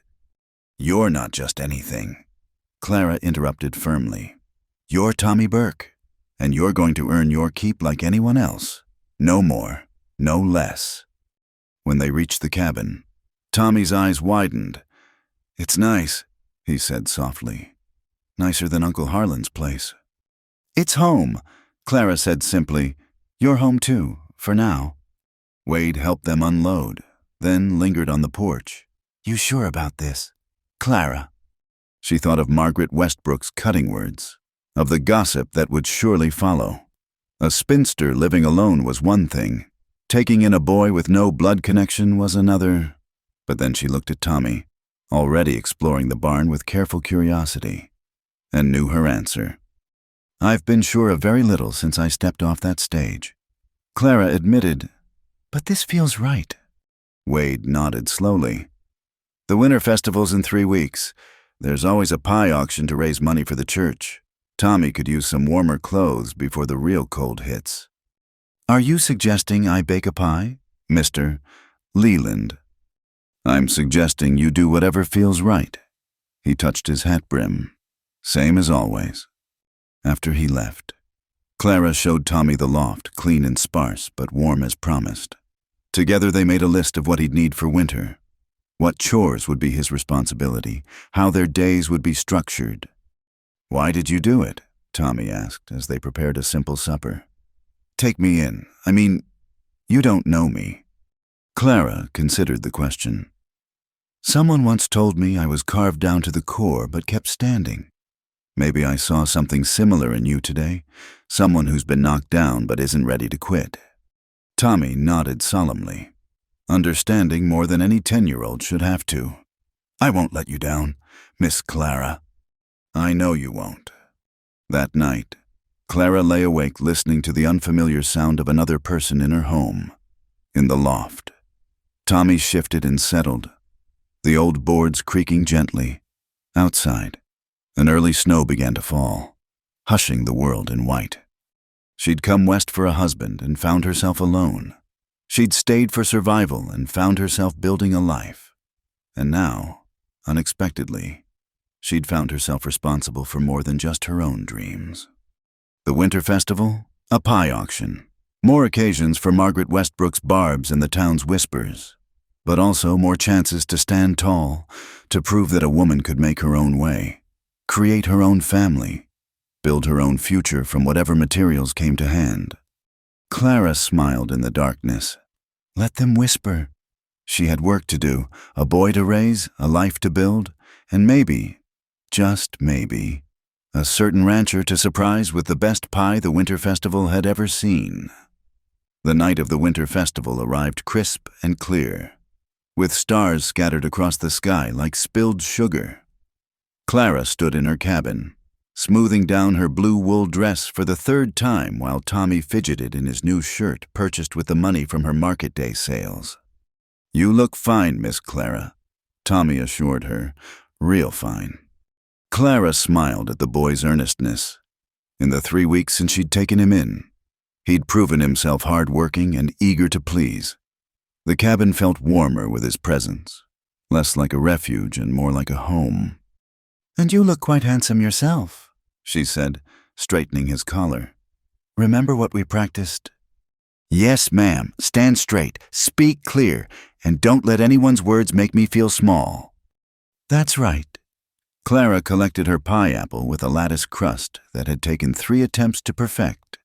you're not just anything. Clara interrupted firmly. You're Tommy Burke, and you're going to earn your keep like anyone else. No more, no less. When they reached the cabin, Tommy's eyes widened. It's nice, he said softly. Nicer than Uncle Harlan's place. It's home, Clara said simply. You're home too, for now. Wade helped them unload, then lingered on the porch. You sure about this, Clara? She thought of Margaret Westbrook's cutting words, of the gossip that would surely follow. A spinster living alone was one thing. Taking in a boy with no blood connection was another. But then she looked at Tommy, already exploring the barn with careful curiosity, and knew her answer. I've been sure of very little since I stepped off that stage. Clara admitted, but this feels right. Wade nodded slowly. The winter festival's in 3 weeks. There's always a pie auction to raise money for the church. Tommy could use some warmer clothes before the real cold hits. Are you suggesting I bake a pie, Mr. Leland? I'm suggesting you do whatever feels right. He touched his hat brim. Same as always. After he left, Clara showed Tommy the loft, clean and sparse, but warm as promised. Together they made a list of what he'd need for winter, what chores would be his responsibility, how their days would be structured. Why did you do it? Tommy asked as they prepared a simple supper. Take me in. I mean, you don't know me. Clara considered the question. Someone once told me I was carved down to the core but kept standing. Maybe I saw something similar in you today, someone who's been knocked down but isn't ready to quit. Tommy nodded solemnly, understanding more than any 10-year-old should have to. I won't let you down, Miss Clara. I know you won't. That night, Clara lay awake listening to the unfamiliar sound of another person in her home, in the loft. Tommy shifted and settled, the old boards creaking gently. Outside, an early snow began to fall, hushing the world in white. She'd come west for a husband and found herself alone. She'd stayed for survival and found herself building a life. And now, unexpectedly, she'd found herself responsible for more than just her own dreams. The winter festival, a pie auction, more occasions for Margaret Westbrook's barbs and the town's whispers, but also more chances to stand tall, to prove that a woman could make her own way, create her own family, build her own future from whatever materials came to hand. Clara smiled in the darkness. Let them whisper. She had work to do, a boy to raise, a life to build, and maybe, just maybe, a certain rancher to surprise with the best pie the Winter Festival had ever seen. The night of the Winter Festival arrived crisp and clear, with stars scattered across the sky like spilled sugar. Clara stood in her cabin, smoothing down her blue wool dress for the third time while Tommy fidgeted in his new shirt purchased with the money from her market day sales. "You look fine, Miss Clara," Tommy assured her, "real fine." Clara smiled at the boy's earnestness. In the 3 weeks since she'd taken him in, he'd proven himself hard-working and eager to please. The cabin felt warmer with his presence, less like a refuge and more like a home. "And you look quite handsome yourself," she said, straightening his collar. "Remember what we practiced?" "Yes, ma'am. Stand straight, speak clear, and don't let anyone's words make me feel small." "That's right." Clara collected her pie apple with a lattice crust that had taken 3 attempts to perfect.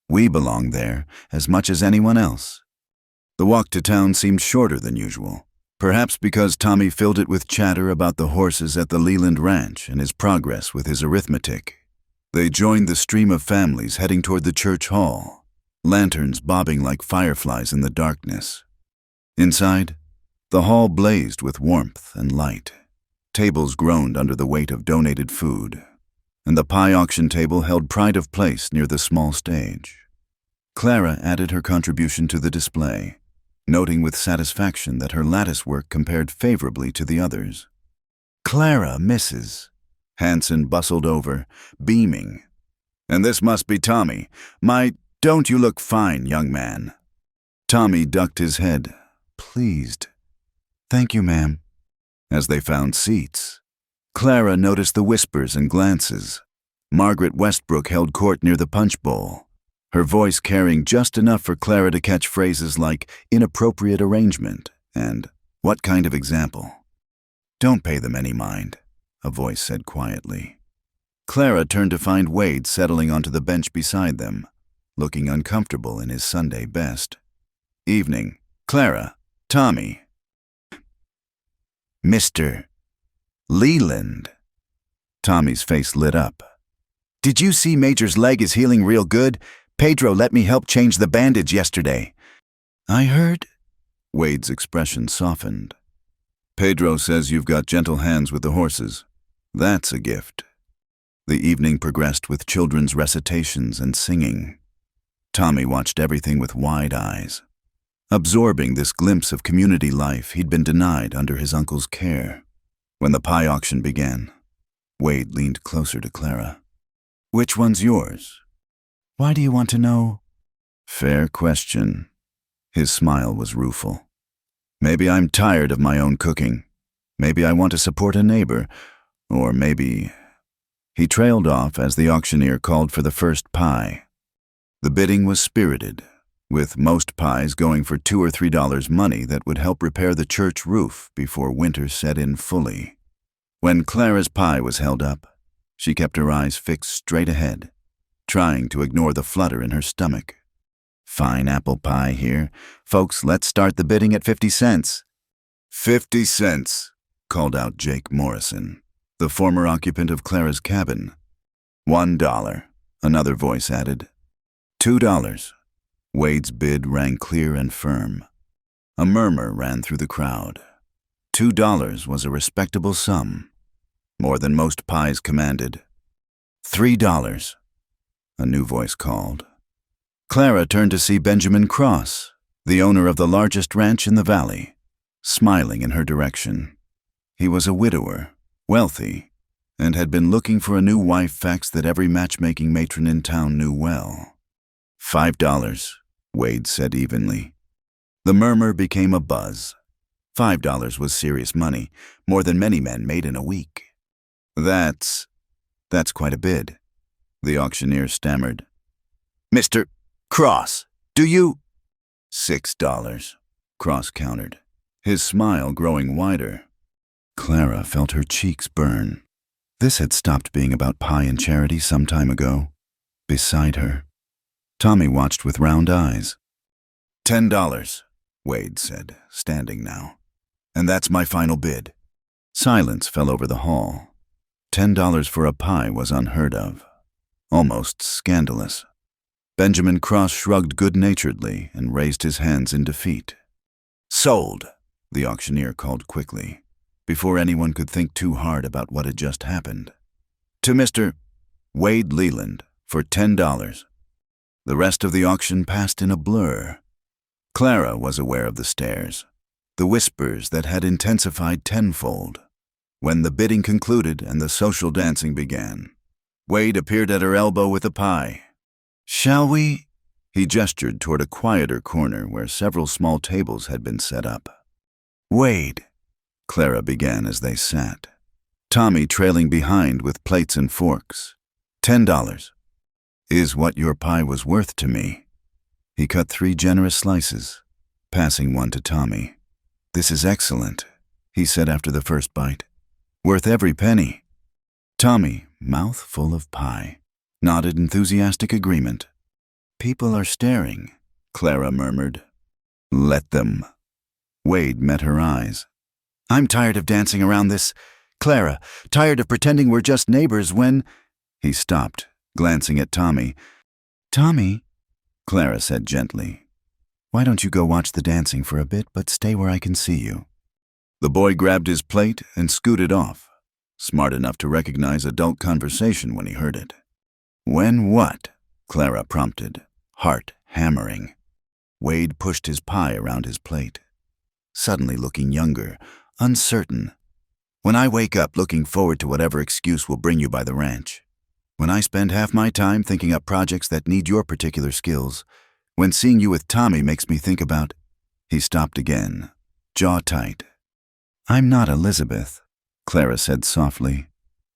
We belonged there as much as anyone else. The walk to town seemed shorter than usual, perhaps because Tommy filled it with chatter about the horses at the Leland Ranch and his progress with his arithmetic. They joined the stream of families heading toward the church hall, lanterns bobbing like fireflies in the darkness. Inside, the hall blazed with warmth and light. Tables groaned under the weight of donated food, and the pie auction table held pride of place near the small stage. Clara added her contribution to the display, noting with satisfaction that her lattice work compared favorably to the others. "Clara, Mrs." Hanson bustled over, beaming. "And this must be Tommy. Don't you look fine, young man?" Tommy ducked his head, pleased. "Thank you, ma'am." As they found seats, Clara noticed the whispers and glances. Margaret Westbrook held court near the punch bowl, her voice carrying just enough for Clara to catch phrases like inappropriate arrangement and what kind of example. "Don't pay them any mind," a voice said quietly. Clara turned to find Wade settling onto the bench beside them, looking uncomfortable in his Sunday best. "Evening. Clara. Tommy." "Mr. Leland." Tommy's face lit up. "Did you see Major's leg is healing real good? Pedro let me help change the bandage yesterday." "I heard." Wade's expression softened. "Pedro says you've got gentle hands with the horses. That's a gift." The evening progressed with children's recitations and singing. Tommy watched everything with wide eyes, absorbing this glimpse of community life he'd been denied under his uncle's care. When the pie auction began, Wade leaned closer to Clara. "Which one's yours?" "Why do you want to know?" "Fair question." His smile was rueful. "Maybe I'm tired of my own cooking. Maybe I want to support a neighbor. Or maybe—" He trailed off as the auctioneer called for the first pie. The bidding was spirited, with most pies going for $2 or $3 money that would help repair the church roof before winter set in fully. When Clara's pie was held up, she kept her eyes fixed straight ahead, trying to ignore the flutter in her stomach. "Fine apple pie here. Folks, let's start the bidding at 50 cents. 50 cents, called out Jake Morrison, the former occupant of Clara's cabin. $1, another voice added. $2. Wade's bid rang clear and firm. A murmur ran through the crowd. $2 was a respectable sum, more than most pies commanded. $3, a new voice called. Clara turned to see Benjamin Cross, the owner of the largest ranch in the valley, smiling in her direction. He was a widower, wealthy, and had been looking for a new wife, facts that every matchmaking matron in town knew well. $5, Wade said evenly. The murmur became a buzz. $5 was serious money, more than many men made in a week. That's quite a bid, the auctioneer stammered. "Mr. Cross, do you—" $6, Cross countered, his smile growing wider. Clara felt her cheeks burn. This had stopped being about pie and charity some time ago. Beside her, Tommy watched with round eyes. $10, Wade said, standing now. And that's my final bid. Silence fell over the hall. $10 for a pie was unheard of, almost scandalous. Benjamin Cross shrugged good-naturedly and raised his hands in defeat. Sold, the auctioneer called quickly, before anyone could think too hard about what had just happened. To Mr. Wade Leland for $10. The rest of the auction passed in a blur. Clara was aware of the stares, the whispers that had intensified tenfold. When the bidding concluded and the social dancing began, Wade appeared at her elbow with a pie. Shall we? He gestured toward a quieter corner where several small tables had been set up. Wade, Clara began as they sat, Tommy trailing behind with plates and forks. $10 is what your pie was worth to me. He cut 3 generous slices, passing one to Tommy. This is excellent, he said after the first bite. Worth every penny. Tommy, mouth full of pie, nodded enthusiastic agreement. People are staring, Clara murmured. Let them. Wade met her eyes. I'm tired of dancing around this. Clara, tired of pretending we're just neighbors when… He stopped, glancing at Tommy. Tommy, Clara said gently, why don't you go watch the dancing for a bit, but stay where I can see you? The boy grabbed his plate and scooted off, smart enough to recognize adult conversation when he heard it. When what? Clara prompted, heart hammering. Wade pushed his pie around his plate, suddenly looking younger, uncertain. When I wake up looking forward to whatever excuse will bring you by the ranch. When I spend half my time thinking up projects that need your particular skills. When seeing you with Tommy makes me think about… He stopped again, jaw tight. I'm not Elizabeth, Clara said softly.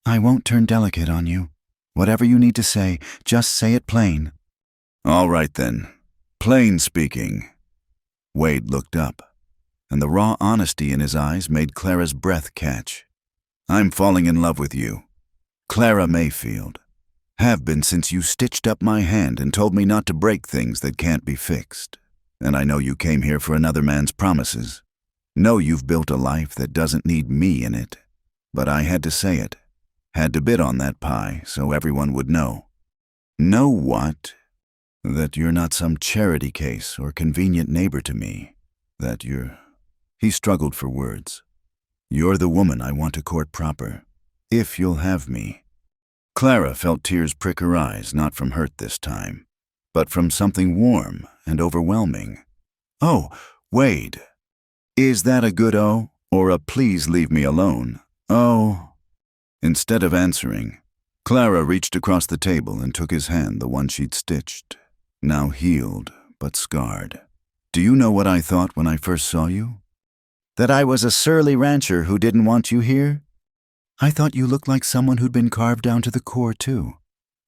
I won't turn delicate on you. Whatever you need to say, just say it plain. All right then, plain speaking. Wade looked up, and the raw honesty in his eyes made Clara's breath catch. I'm falling in love with you, Clara Mayfield. Have been since you stitched up my hand and told me not to break things that can't be fixed. And I know you came here for another man's promises. Know you've built a life that doesn't need me in it. But I had to say it. Had to bid on that pie so everyone would know. Know what? That you're not some charity case or convenient neighbor to me. That you're… He struggled for words. You're the woman I want to court proper. If you'll have me. Clara felt tears prick her eyes, not from hurt this time, but from something warm and overwhelming. Oh, Wade. Is that a good oh, or a please leave me alone? Oh. Instead of answering, Clara reached across the table and took his hand, the one she'd stitched, now healed but scarred. Do you know what I thought when I first saw you? That I was a surly rancher who didn't want you here? I thought you looked like someone who'd been carved down to the core, too.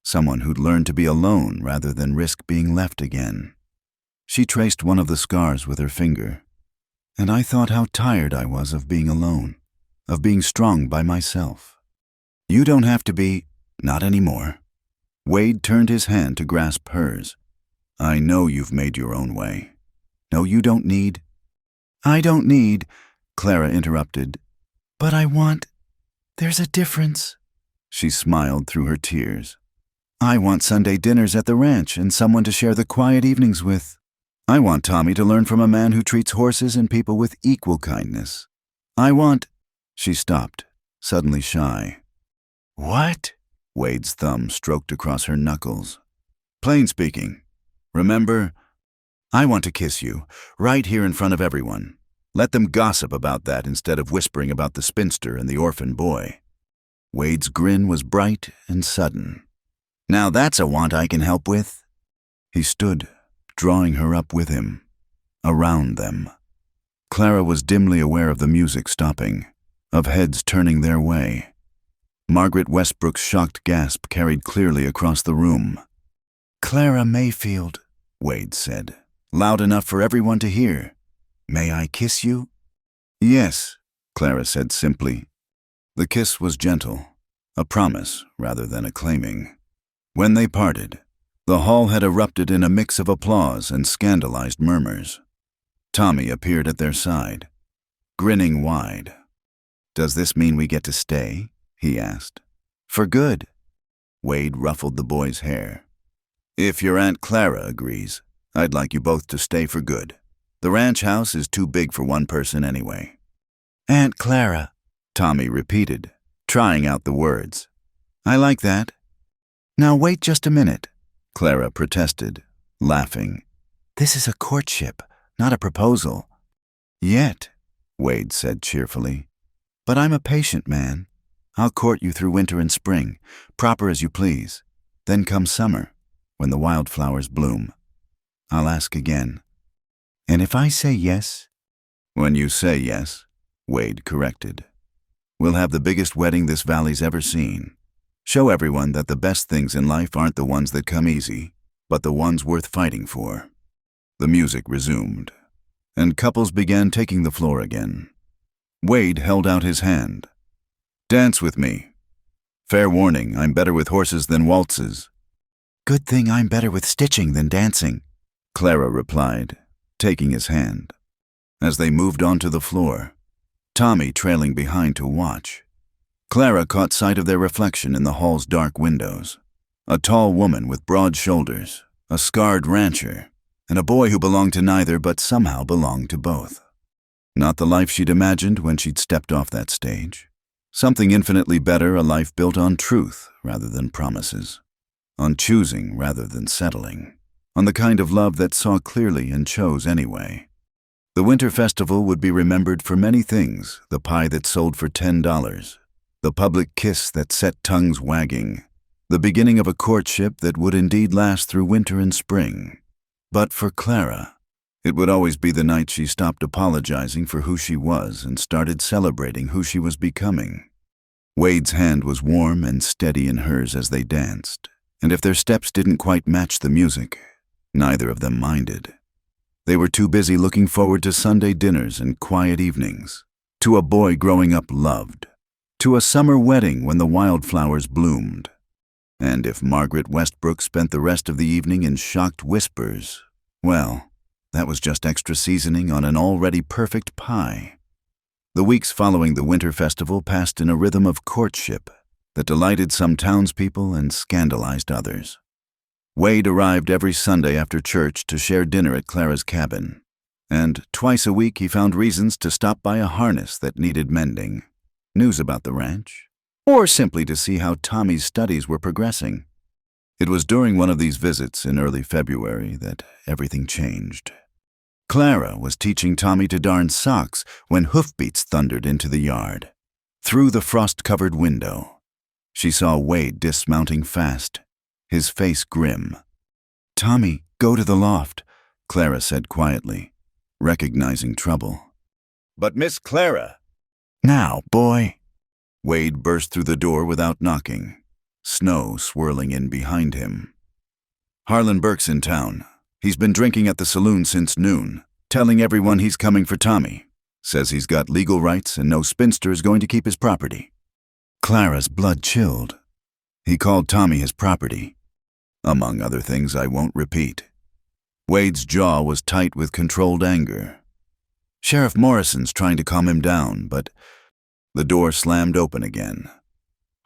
Someone who'd learned to be alone rather than risk being left again. She traced one of the scars with her finger. And I thought how tired I was of being alone, of being strong by myself. You don't have to be… not anymore. Wade turned his hand to grasp hers. I know you've made your own way. No, you don't need… I don't need, Clara interrupted. But I want… There's a difference. She smiled through her tears. I want Sunday dinners at the ranch and someone to share the quiet evenings with. I want Tommy to learn from a man who treats horses and people with equal kindness. I want… She stopped, suddenly shy. What? Wade's thumb stroked across her knuckles. Plain speaking. Remember? I want to kiss you, right here in front of everyone. Let them gossip about that instead of whispering about the spinster and the orphan boy. Wade's grin was bright and sudden. Now that's a want I can help with. He stood, drawing her up with him, around them. Clara was dimly aware of the music stopping, of heads turning their way. Margaret Westbrook's shocked gasp carried clearly across the room. Clara Mayfield, Wade said, loud enough for everyone to hear. May I kiss you? Yes, Clara said simply. The kiss was gentle, a promise rather than a claiming. When they parted, the hall had erupted in a mix of applause and scandalized murmurs. Tommy appeared at their side, grinning wide. "Does this mean we get to stay?" he asked. "For good." Wade ruffled the boy's hair. "If your Aunt Clara agrees, I'd like you both to stay for good. The ranch house is too big for one person anyway." "Aunt Clara," Tommy repeated, trying out the words. "I like that." "Now wait just a minute," Clara protested, laughing. "This is a courtship, not a proposal." "Yet," Wade said cheerfully. "But I'm a patient man. I'll court you through winter and spring, proper as you please. Then come summer, when the wildflowers bloom, I'll ask again. And if I say yes?" "When you say yes," Wade corrected. "We'll have the biggest wedding this valley's ever seen. Show everyone that the best things in life aren't the ones that come easy, but the ones worth fighting for." The music resumed, and couples began taking the floor again. Wade held out his hand. "Dance with me. Fair warning, I'm better with horses than waltzes." "Good thing I'm better with stitching than dancing," Clara replied, taking his hand. As they moved onto the floor, Tommy trailing behind to watch, Clara caught sight of their reflection in the hall's dark windows. A tall woman with broad shoulders, a scarred rancher, and a boy who belonged to neither but somehow belonged to both. Not the life she'd imagined when she'd stepped off that stage. Something infinitely better, a life built on truth rather than promises, on choosing rather than settling, on the kind of love that saw clearly and chose anyway. The winter festival would be remembered for many things: the pie that sold for $10, the public kiss that set tongues wagging, the beginning of a courtship that would indeed last through winter and spring. But for Clara, it would always be the night she stopped apologizing for who she was and started celebrating who she was becoming. Wade's hand was warm and steady in hers as they danced, and if their steps didn't quite match the music, neither of them minded. They were too busy looking forward to Sunday dinners and quiet evenings, to a boy growing up loved, to a summer wedding when the wildflowers bloomed. And if Margaret Westbrook spent the rest of the evening in shocked whispers, well, that was just extra seasoning on an already perfect pie. The weeks following the winter festival passed in a rhythm of courtship that delighted some townspeople and scandalized others. Wade arrived every Sunday after church to share dinner at Clara's cabin, and twice a week he found reasons to stop by a harness that needed mending, news about the ranch, or simply to see how Tommy's studies were progressing. It was during one of these visits in early February that everything changed. Clara was teaching Tommy to darn socks when hoofbeats thundered into the yard. Through the frost-covered window, she saw Wade dismounting fast, his face grim. "Tommy, go to the loft," Clara said quietly, recognizing trouble. "But Miss Clara—" "Now, boy." Wade burst through the door without knocking, snow swirling in behind him. "Harlan Burke's in town. He's been drinking at the saloon since noon, telling everyone he's coming for Tommy. Says he's got legal rights and no spinster is going to keep his property." Clara's blood chilled. He called Tommy his property. Among other things I won't repeat. Wade's jaw was tight with controlled anger. "Sheriff Morrison's trying to calm him down, but—" The door slammed open again.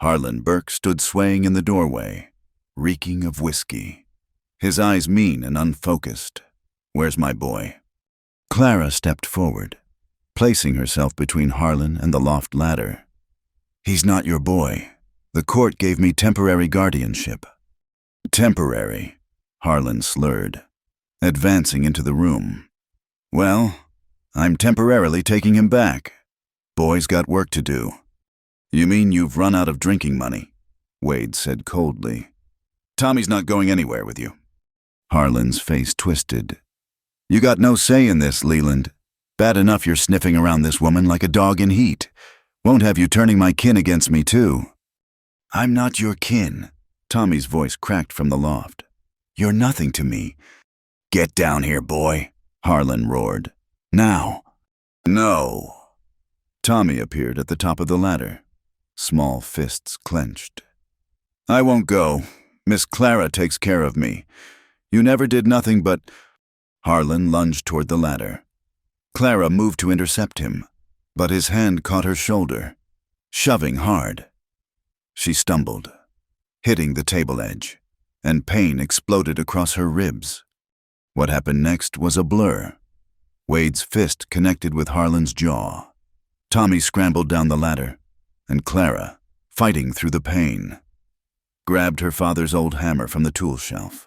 Harlan Burke stood swaying in the doorway, reeking of whiskey, his eyes mean and unfocused. "Where's my boy?" Clara stepped forward, placing herself between Harlan and the loft ladder. "He's not your boy. The court gave me temporary guardianship." "Temporary," Harlan slurred, advancing into the room. "Well, I'm temporarily taking him back. Boy's got work to do." "You mean you've run out of drinking money?" Wade said coldly. "Tommy's not going anywhere with you." Harlan's face twisted. "You got no say in this, Leland. Bad enough you're sniffing around this woman like a dog in heat. Won't have you turning my kin against me, too." "I'm not your kin," Tommy's voice cracked from the loft. "You're nothing to me." "Get down here, boy," Harlan roared. "Now." "No." Tommy appeared at the top of the ladder, small fists clenched. "I won't go. Miss Clara takes care of me. You never did nothing but—" Harlan lunged toward the ladder. Clara moved to intercept him, but his hand caught her shoulder, shoving hard. She stumbled, hitting the table edge, and pain exploded across her ribs. What happened next was a blur. Wade's fist connected with Harlan's jaw. Tommy scrambled down the ladder, and Clara, fighting through the pain, grabbed her father's old hammer from the tool shelf.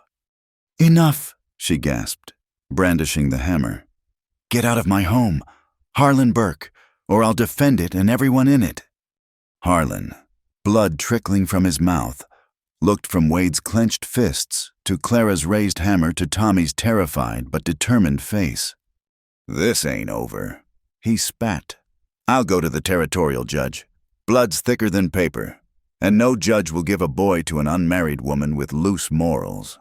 "Enough," she gasped, brandishing the hammer. "Get out of my home, Harlan Burke, or I'll defend it and everyone in it." Harlan, blood trickling from his mouth, looked from Wade's clenched fists to Clara's raised hammer to Tommy's terrified but determined face. "This ain't over," he spat. "I'll go to the territorial judge. Blood's thicker than paper, and no judge will give a boy to an unmarried woman with loose morals."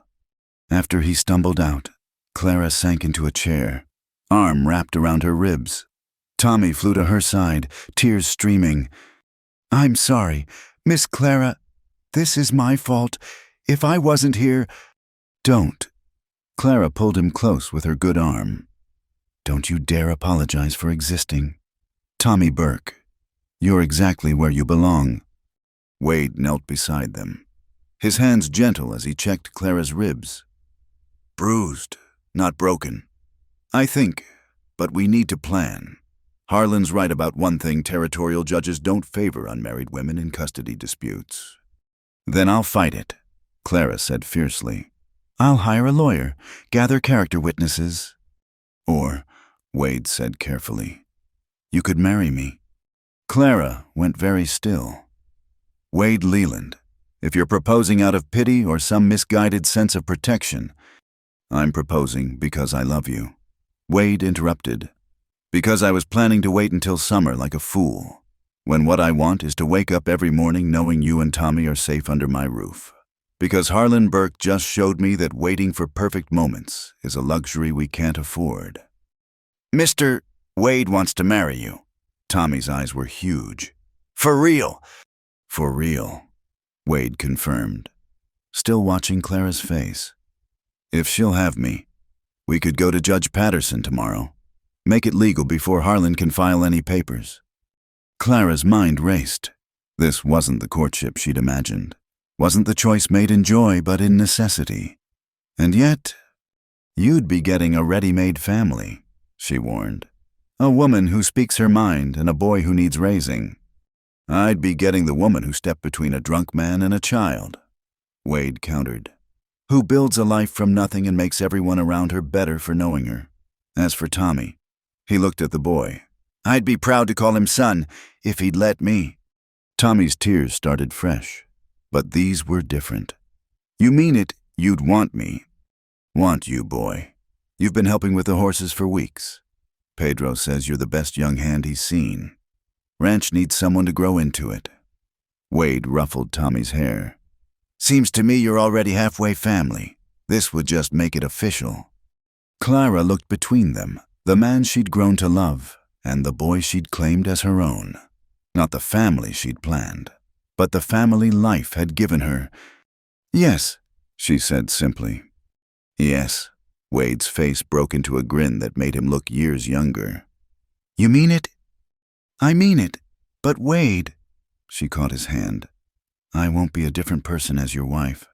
After he stumbled out, Clara sank into a chair, arm wrapped around her ribs. Tommy flew to her side, tears streaming. "I'm sorry, Miss Clara. This is my fault. If I wasn't here—" "Don't." Clara pulled him close with her good arm. "Don't you dare apologize for existing. Tommy Burke, you're exactly where you belong." Wade knelt beside them, his hands gentle as he checked Clara's ribs. "Bruised, not broken. I think, but we need to plan. Harlan's right about one thing: territorial judges don't favor unmarried women in custody disputes." "Then I'll fight it," Clara said fiercely. "I'll hire a lawyer, gather character witnesses." "Or," Wade said carefully, "you could marry me." Clara went very still. "Wade Leland, if you're proposing out of pity or some misguided sense of protection—" "I'm proposing because I love you," Wade interrupted. "Because I was planning to wait until summer like a fool, when what I want is to wake up every morning knowing you and Tommy are safe under my roof. Because Harlan Burke just showed me that waiting for perfect moments is a luxury we can't afford." "Mr. Wade wants to marry you." Tommy's eyes were huge. "For real?" "For real," Wade confirmed, still watching Clara's face. "If she'll have me, we could go to Judge Patterson tomorrow. Make it legal before Harlan can file any papers." Clara's mind raced. This wasn't the courtship she'd imagined. Wasn't the choice made in joy, but in necessity. "And yet, you'd be getting a ready-made family," she warned. "A woman who speaks her mind and a boy who needs raising." "I'd be getting the woman who stepped between a drunk man and a child," Wade countered. "Who builds a life from nothing and makes everyone around her better for knowing her." As for Tommy, he looked at the boy. "I'd be proud to call him son, if he'd let me." Tommy's tears started fresh, but these were different. "You mean it, you'd want me?" "Want you, boy. You've been helping with the horses for weeks. Pedro says you're the best young hand he's seen. Ranch needs someone to grow into it." Wade ruffled Tommy's hair. "Seems to me you're already halfway family. This would just make it official." Clara looked between them, the man she'd grown to love, and the boy she'd claimed as her own. Not the family she'd planned, but the family life had given her. "Yes," she said simply. "Yes." Wade's face broke into a grin that made him look years younger. "You mean it?" "I mean it. But Wade—" She caught his hand. "I won't be a different person as your wife.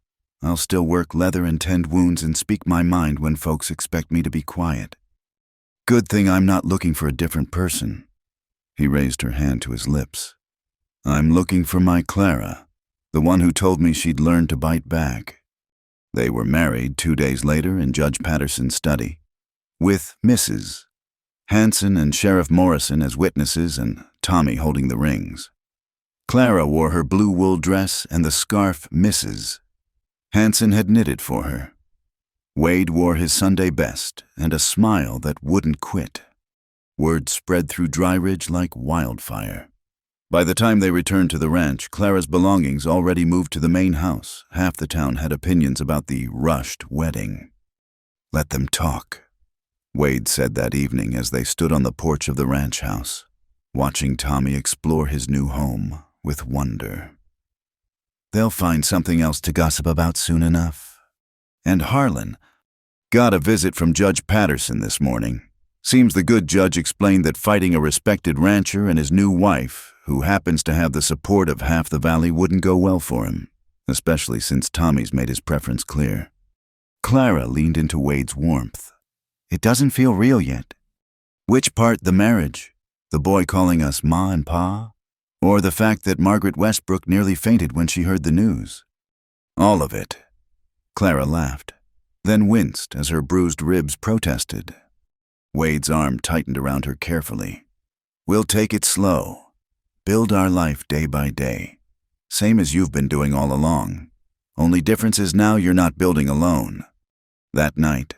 I'll still work leather and tend wounds and speak my mind when folks expect me to be quiet. Good thing I'm not looking for a different person." He raised her hand to his lips. "I'm looking for my Clara, the one who told me she'd learned to bite back." They were married 2 days later in Judge Patterson's study, with Mrs. Hanson and Sheriff Morrison as witnesses and Tommy holding the rings. Clara wore her blue wool dress and the scarf Mrs. Hanson had knitted for her. Wade wore his Sunday best and a smile that wouldn't quit. Word spread through Dry Ridge like wildfire. By the time they returned to the ranch, Clara's belongings already moved to the main house. Half the town had opinions about the rushed wedding. "Let them talk," Wade said that evening as they stood on the porch of the ranch house, watching Tommy explore his new home with wonder. "They'll find something else to gossip about soon enough." And Harlan got a visit from Judge Patterson this morning. Seems the good judge explained that fighting a respected rancher and his new wife, who happens to have the support of half the valley, wouldn't go well for him, especially since Tommy's made his preference clear. Clara leaned into Wade's warmth. It doesn't feel real yet. Which part, the marriage? The boy calling us Ma and Pa? Or the fact that Margaret Westbrook nearly fainted when she heard the news? All of it. Clara laughed, then winced as her bruised ribs protested. Wade's arm tightened around her carefully. We'll take it slow. Build our life day by day. Same as you've been doing all along. Only difference is now you're not building alone. That night,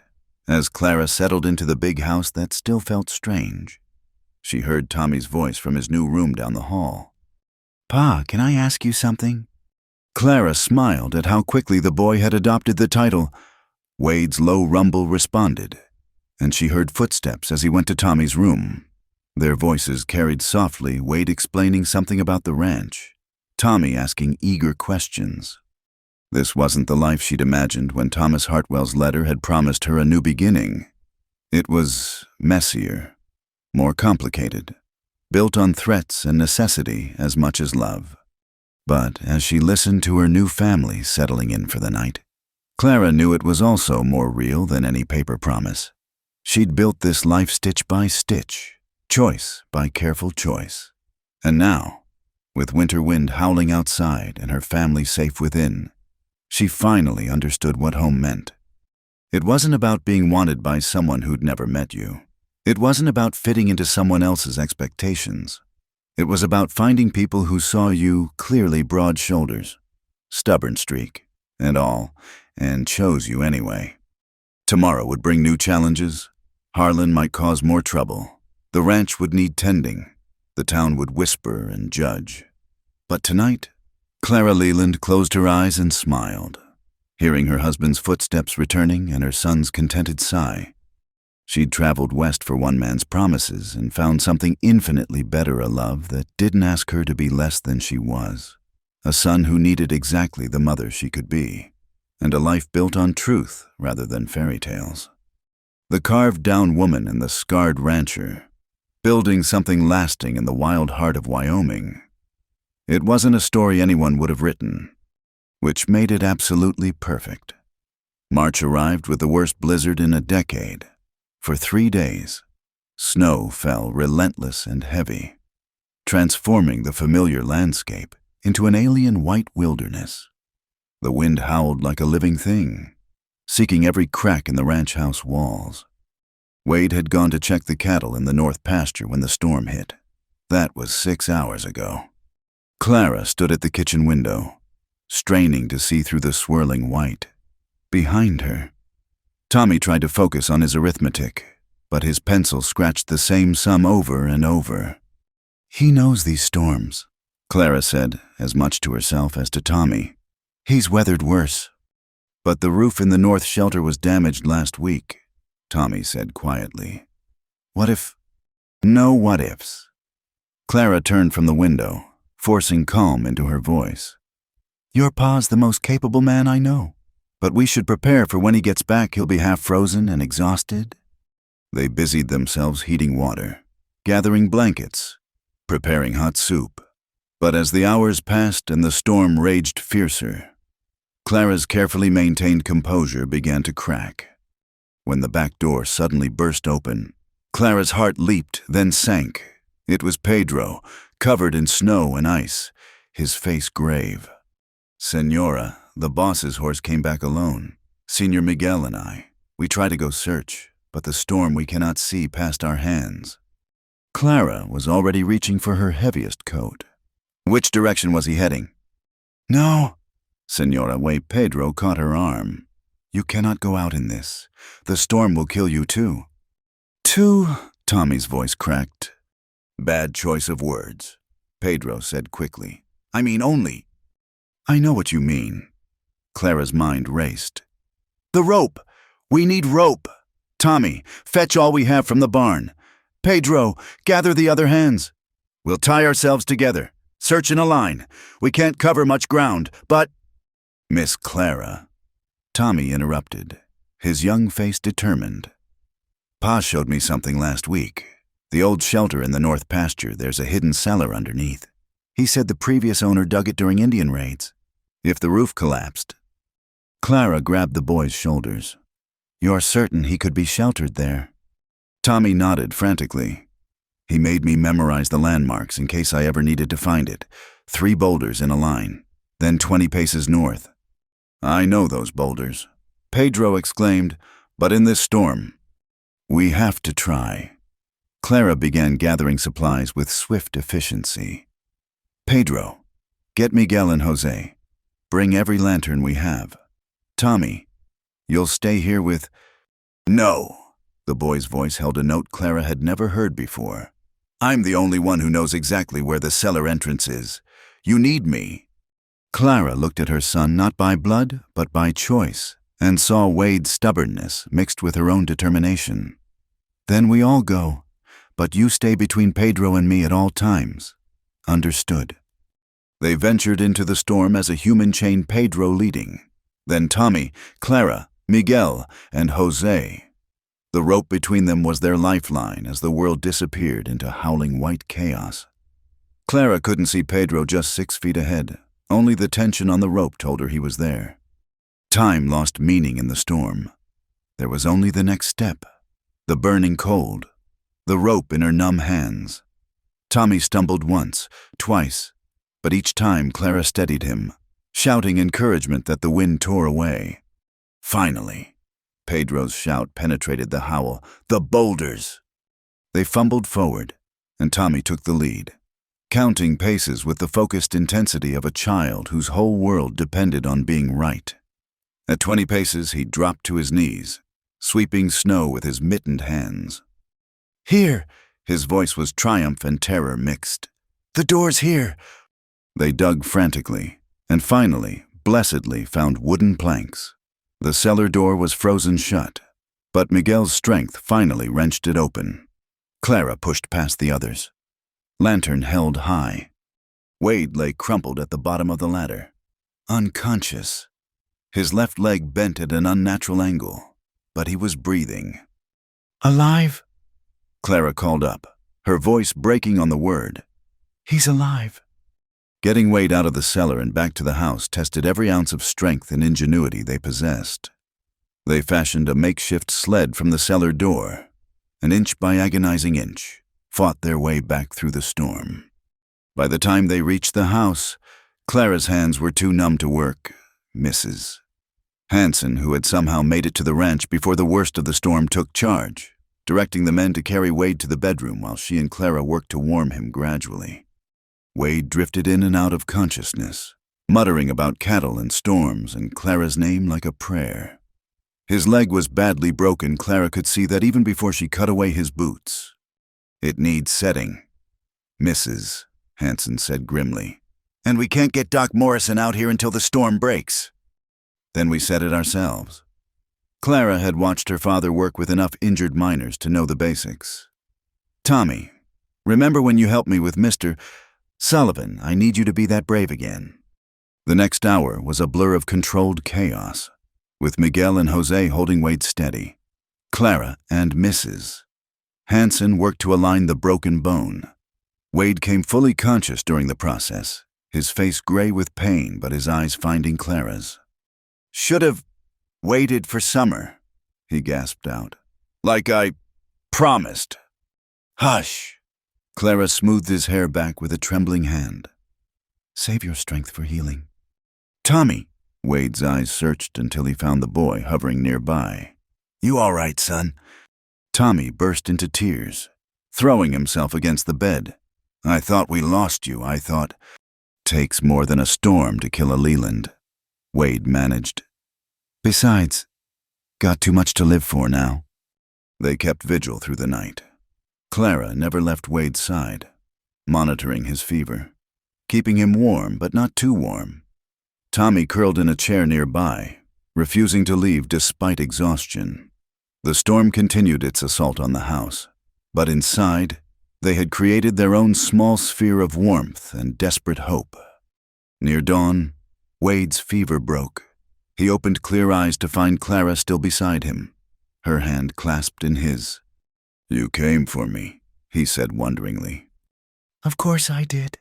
as Clara settled into the big house that still felt strange, she heard Tommy's voice from his new room down the hall. Pa, can I ask you something? Clara smiled at how quickly the boy had adopted the title. Wade's low rumble responded, and she heard footsteps as he went to Tommy's room. Their voices carried softly, Wade explaining something about the ranch, Tommy asking eager questions. This wasn't the life she'd imagined when Thomas Hartwell's letter had promised her a new beginning. It was messier, more complicated, built on threats and necessity as much as love. But as she listened to her new family settling in for the night, Clara knew it was also more real than any paper promise. She'd built this life stitch by stitch, choice by careful choice. And now, with winter wind howling outside and her family safe within, she finally understood what home meant. It wasn't about being wanted by someone who'd never met you. It wasn't about fitting into someone else's expectations. It was about finding people who saw you clearly broad shoulders, stubborn streak, and all, and chose you anyway. Tomorrow would bring new challenges. Harlan might cause more trouble. The ranch would need tending. The town would whisper and judge. But tonight, Clara Leland closed her eyes and smiled, hearing her husband's footsteps returning and her son's contented sigh. She'd traveled west for one man's promises and found something infinitely better, a love that didn't ask her to be less than she was, a son who needed exactly the mother she could be, and a life built on truth rather than fairy tales. The carved-down woman and the scarred rancher, building something lasting in the wild heart of Wyoming. It wasn't a story anyone would have written, which made it absolutely perfect. March arrived with the worst blizzard in a decade. For 3 days, snow fell relentless and heavy, transforming the familiar landscape into an alien white wilderness. The wind howled like a living thing, seeking every crack in the ranch house walls. Wade had gone to check the cattle in the north pasture when the storm hit. That was 6 hours ago. Clara stood at the kitchen window, straining to see through the swirling white. Behind her, Tommy tried to focus on his arithmetic, but his pencil scratched the same sum over and over. He knows these storms, Clara said, as much to herself as to Tommy. He's weathered worse. But the roof in the north shelter was damaged last week, Tommy said quietly. What if? No what ifs. Clara turned from the window, forcing calm into her voice. Your pa's the most capable man I know, but we should prepare for when he gets back he'll be half frozen and exhausted. They busied themselves heating water, gathering blankets, preparing hot soup. But as the hours passed and the storm raged fiercer, Clara's carefully maintained composure began to crack. When the back door suddenly burst open, Clara's heart leaped, then sank. It was Pedro, covered in snow and ice, his face grave. Senora, the boss's horse, came back alone. Senor Miguel and I. We try to go search, but the storm we cannot see past our hands. Clara was already reaching for her heaviest coat. Which direction was he heading? No, Senora. Wait, Pedro caught her arm. You cannot go out in this. The storm will kill you too. Too? Tommy's voice cracked. Bad choice of words, Pedro said quickly. I mean only. I know what you mean. Clara's mind raced. The rope! We need rope! Tommy, fetch all we have from the barn. Pedro, gather the other hands. We'll tie ourselves together. Search in a line. We can't cover much ground, but... Miss Clara. Tommy interrupted, his young face determined. Pa showed me something last week. The old shelter in the north pasture, there's a hidden cellar underneath. He said the previous owner dug it during Indian raids. If the roof collapsed. Clara grabbed the boy's shoulders. You're certain he could be sheltered there? Tommy nodded frantically. He made me memorize the landmarks in case I ever needed to find it. 3 boulders in a line, then 20 paces north. I know those boulders, Pedro exclaimed, but in this storm, we have to try. Clara began gathering supplies with swift efficiency. Pedro, get Miguel and Jose. Bring every lantern we have. Tommy, you'll stay here with... No, the boy's voice held a note Clara had never heard before. I'm the only one who knows exactly where the cellar entrance is. You need me. Clara looked at her son not by blood, but by choice, and saw Wade's stubbornness mixed with her own determination. Then we all go, but you stay between Pedro and me at all times. Understood. They ventured into the storm as a human chain, Pedro leading. Then Tommy, Clara, Miguel, and Jose. The rope between them was their lifeline as the world disappeared into howling white chaos. Clara couldn't see Pedro just 6 feet ahead. Only the tension on the rope told her he was there. Time lost meaning in the storm. There was only the next step, the burning cold, the rope in her numb hands. Tommy stumbled once, twice, but each time Clara steadied him, shouting encouragement that the wind tore away. Finally, Pedro's shout penetrated the howl. The boulders! They fumbled forward, and Tommy took the lead, counting paces with the focused intensity of a child whose whole world depended on being right. At 20 paces, he dropped to his knees, sweeping snow with his mittened hands. Here! His voice was triumph and terror mixed. The door's here! They dug frantically, and finally, blessedly, found wooden planks. The cellar door was frozen shut, but Miguel's strength finally wrenched it open. Clara pushed past the others. Lantern held high. Wade lay crumpled at the bottom of the ladder, unconscious. His left leg bent at an unnatural angle, but he was breathing. Alive? Clara called up, her voice breaking on the word. He's alive. Getting Wade out of the cellar and back to the house tested every ounce of strength and ingenuity they possessed. They fashioned a makeshift sled from the cellar door, and inch by agonizing inch, fought their way back through the storm. By the time they reached the house, Clara's hands were too numb to work. Mrs. Hanson, who had somehow made it to the ranch before the worst of the storm, took charge, directing the men to carry Wade to the bedroom while she and Clara worked to warm him gradually. Wade drifted in and out of consciousness, muttering about cattle and storms and Clara's name like a prayer. His leg was badly broken. Clara could see that even before she cut away his boots. It needs setting, Mrs. Hanson said grimly. And we can't get Doc Morrison out here until the storm breaks. Then we set it ourselves. Clara had watched her father work with enough injured miners to know the basics. Tommy, remember when you helped me with Mr. Sullivan? I need you to be that brave again. The next hour was a blur of controlled chaos, with Miguel and Jose holding Wade steady. Clara and Mrs. Hanson worked to align the broken bone. Wade came fully conscious during the process, his face gray with pain but his eyes finding Clara's. Should have waited for summer, he gasped out. Like I promised. Hush. Clara smoothed his hair back with a trembling hand. Save your strength for healing. Tommy. Wade's eyes searched until he found the boy hovering nearby. You all right, son? Tommy burst into tears, throwing himself against the bed. I thought we lost you. I thought... Takes more than a storm to kill a Leland, Wade managed. Besides, got too much to live for now. They kept vigil through the night. Clara never left Wade's side, monitoring his fever, keeping him warm but not too warm. Tommy curled in a chair nearby, refusing to leave despite exhaustion. The storm continued its assault on the house, but inside, they had created their own small sphere of warmth and desperate hope. Near dawn, Wade's fever broke. He opened clear eyes to find Clara still beside him, her hand clasped in his. You came for me, he said wonderingly. Of course I did.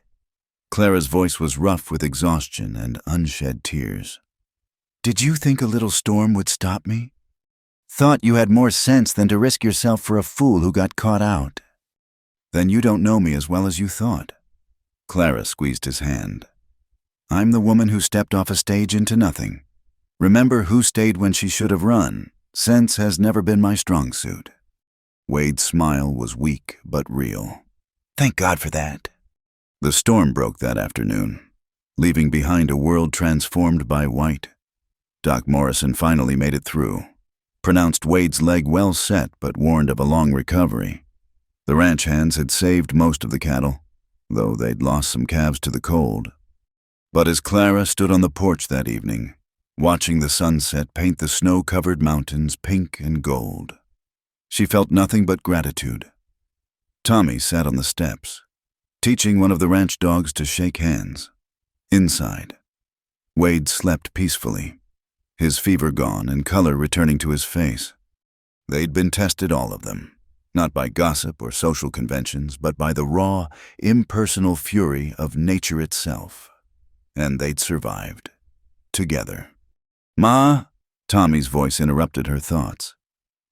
Clara's voice was rough with exhaustion and unshed tears. Did you think a little storm would stop me? Thought you had more sense than to risk yourself for a fool who got caught out. Then you don't know me as well as you thought. Clara squeezed his hand. I'm the woman who stepped off a stage into nothing. Remember who stayed when she should have run. Sense has never been my strong suit. Wade's smile was weak but real. Thank God for that. The storm broke that afternoon, leaving behind a world transformed by white. Doc Morrison finally made it through, pronounced Wade's leg well set but warned of a long recovery. The ranch hands had saved most of the cattle, though they'd lost some calves to the cold. But as Clara stood on the porch that evening, watching the sunset paint the snow-covered mountains pink and gold, she felt nothing but gratitude. Tommy sat on the steps, teaching one of the ranch dogs to shake hands. Inside, Wade slept peacefully, his fever gone and color returning to his face. They'd been tested, all of them, not by gossip or social conventions, but by the raw, impersonal fury of nature itself. And they'd survived, together. "Ma," Tommy's voice interrupted her thoughts.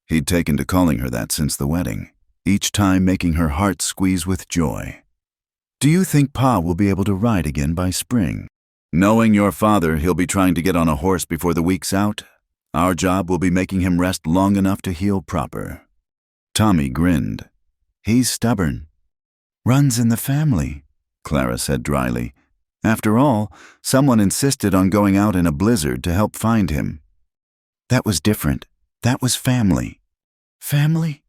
He'd taken to calling her that since the wedding, each time making her heart squeeze with joy. "Do you think Pa will be able to ride again by spring?" "Knowing your father, he'll be trying to get on a horse before the week's out. Our job will be making him rest long enough to heal proper." Tommy grinned. "He's stubborn." "Runs in the family," Clara said dryly. "After all, someone insisted on going out in a blizzard to help find him." "That was different. That was family." "Family?"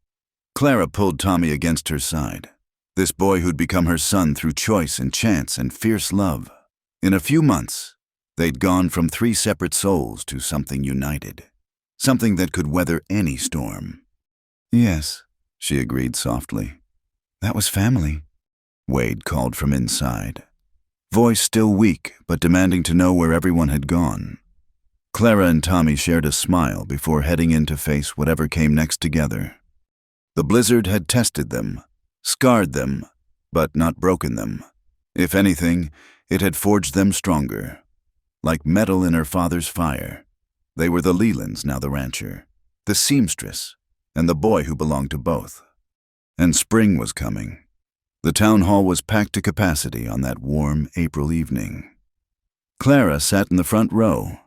Clara pulled Tommy against her side. This boy who'd become her son through choice and chance and fierce love. In a few months, they'd gone from 3 separate souls to something united. Something that could weather any storm. "Yes," she agreed softly. "That was family," Wade called from inside. Voice still weak, but demanding to know where everyone had gone. Clara and Tommy shared a smile before heading in to face whatever came next together. The blizzard had tested them, scarred them, but not broken them. If anything, it had forged them stronger. Like metal in her father's fire, they were the Lelands, now the rancher, the seamstress, and the boy who belonged to both. And spring was coming. The town hall was packed to capacity on that warm April evening. Clara sat in the front row.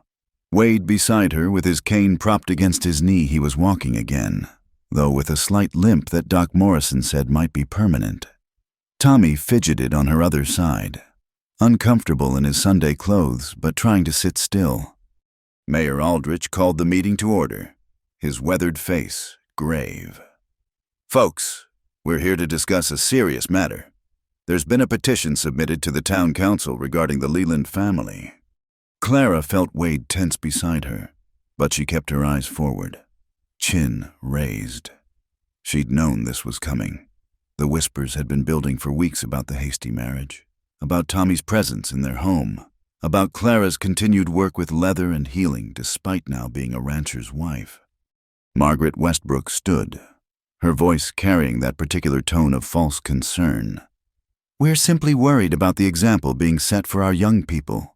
Wade beside her with his cane propped against his knee. He was walking again, though with a slight limp that Doc Morrison said might be permanent. Tommy fidgeted on her other side, uncomfortable in his Sunday clothes, but trying to sit still. Mayor Aldrich called the meeting to order, his weathered face grave. "Folks, we're here to discuss a serious matter. There's been a petition submitted to the town council regarding the Leland family." Clara felt Wade tense beside her, but she kept her eyes forward, chin raised. She'd known this was coming. The whispers had been building for weeks about the hasty marriage, about Tommy's presence in their home, about Clara's continued work with leather and healing despite now being a rancher's wife. Margaret Westbrook stood, her voice carrying that particular tone of false concern. "We're simply worried about the example being set for our young people.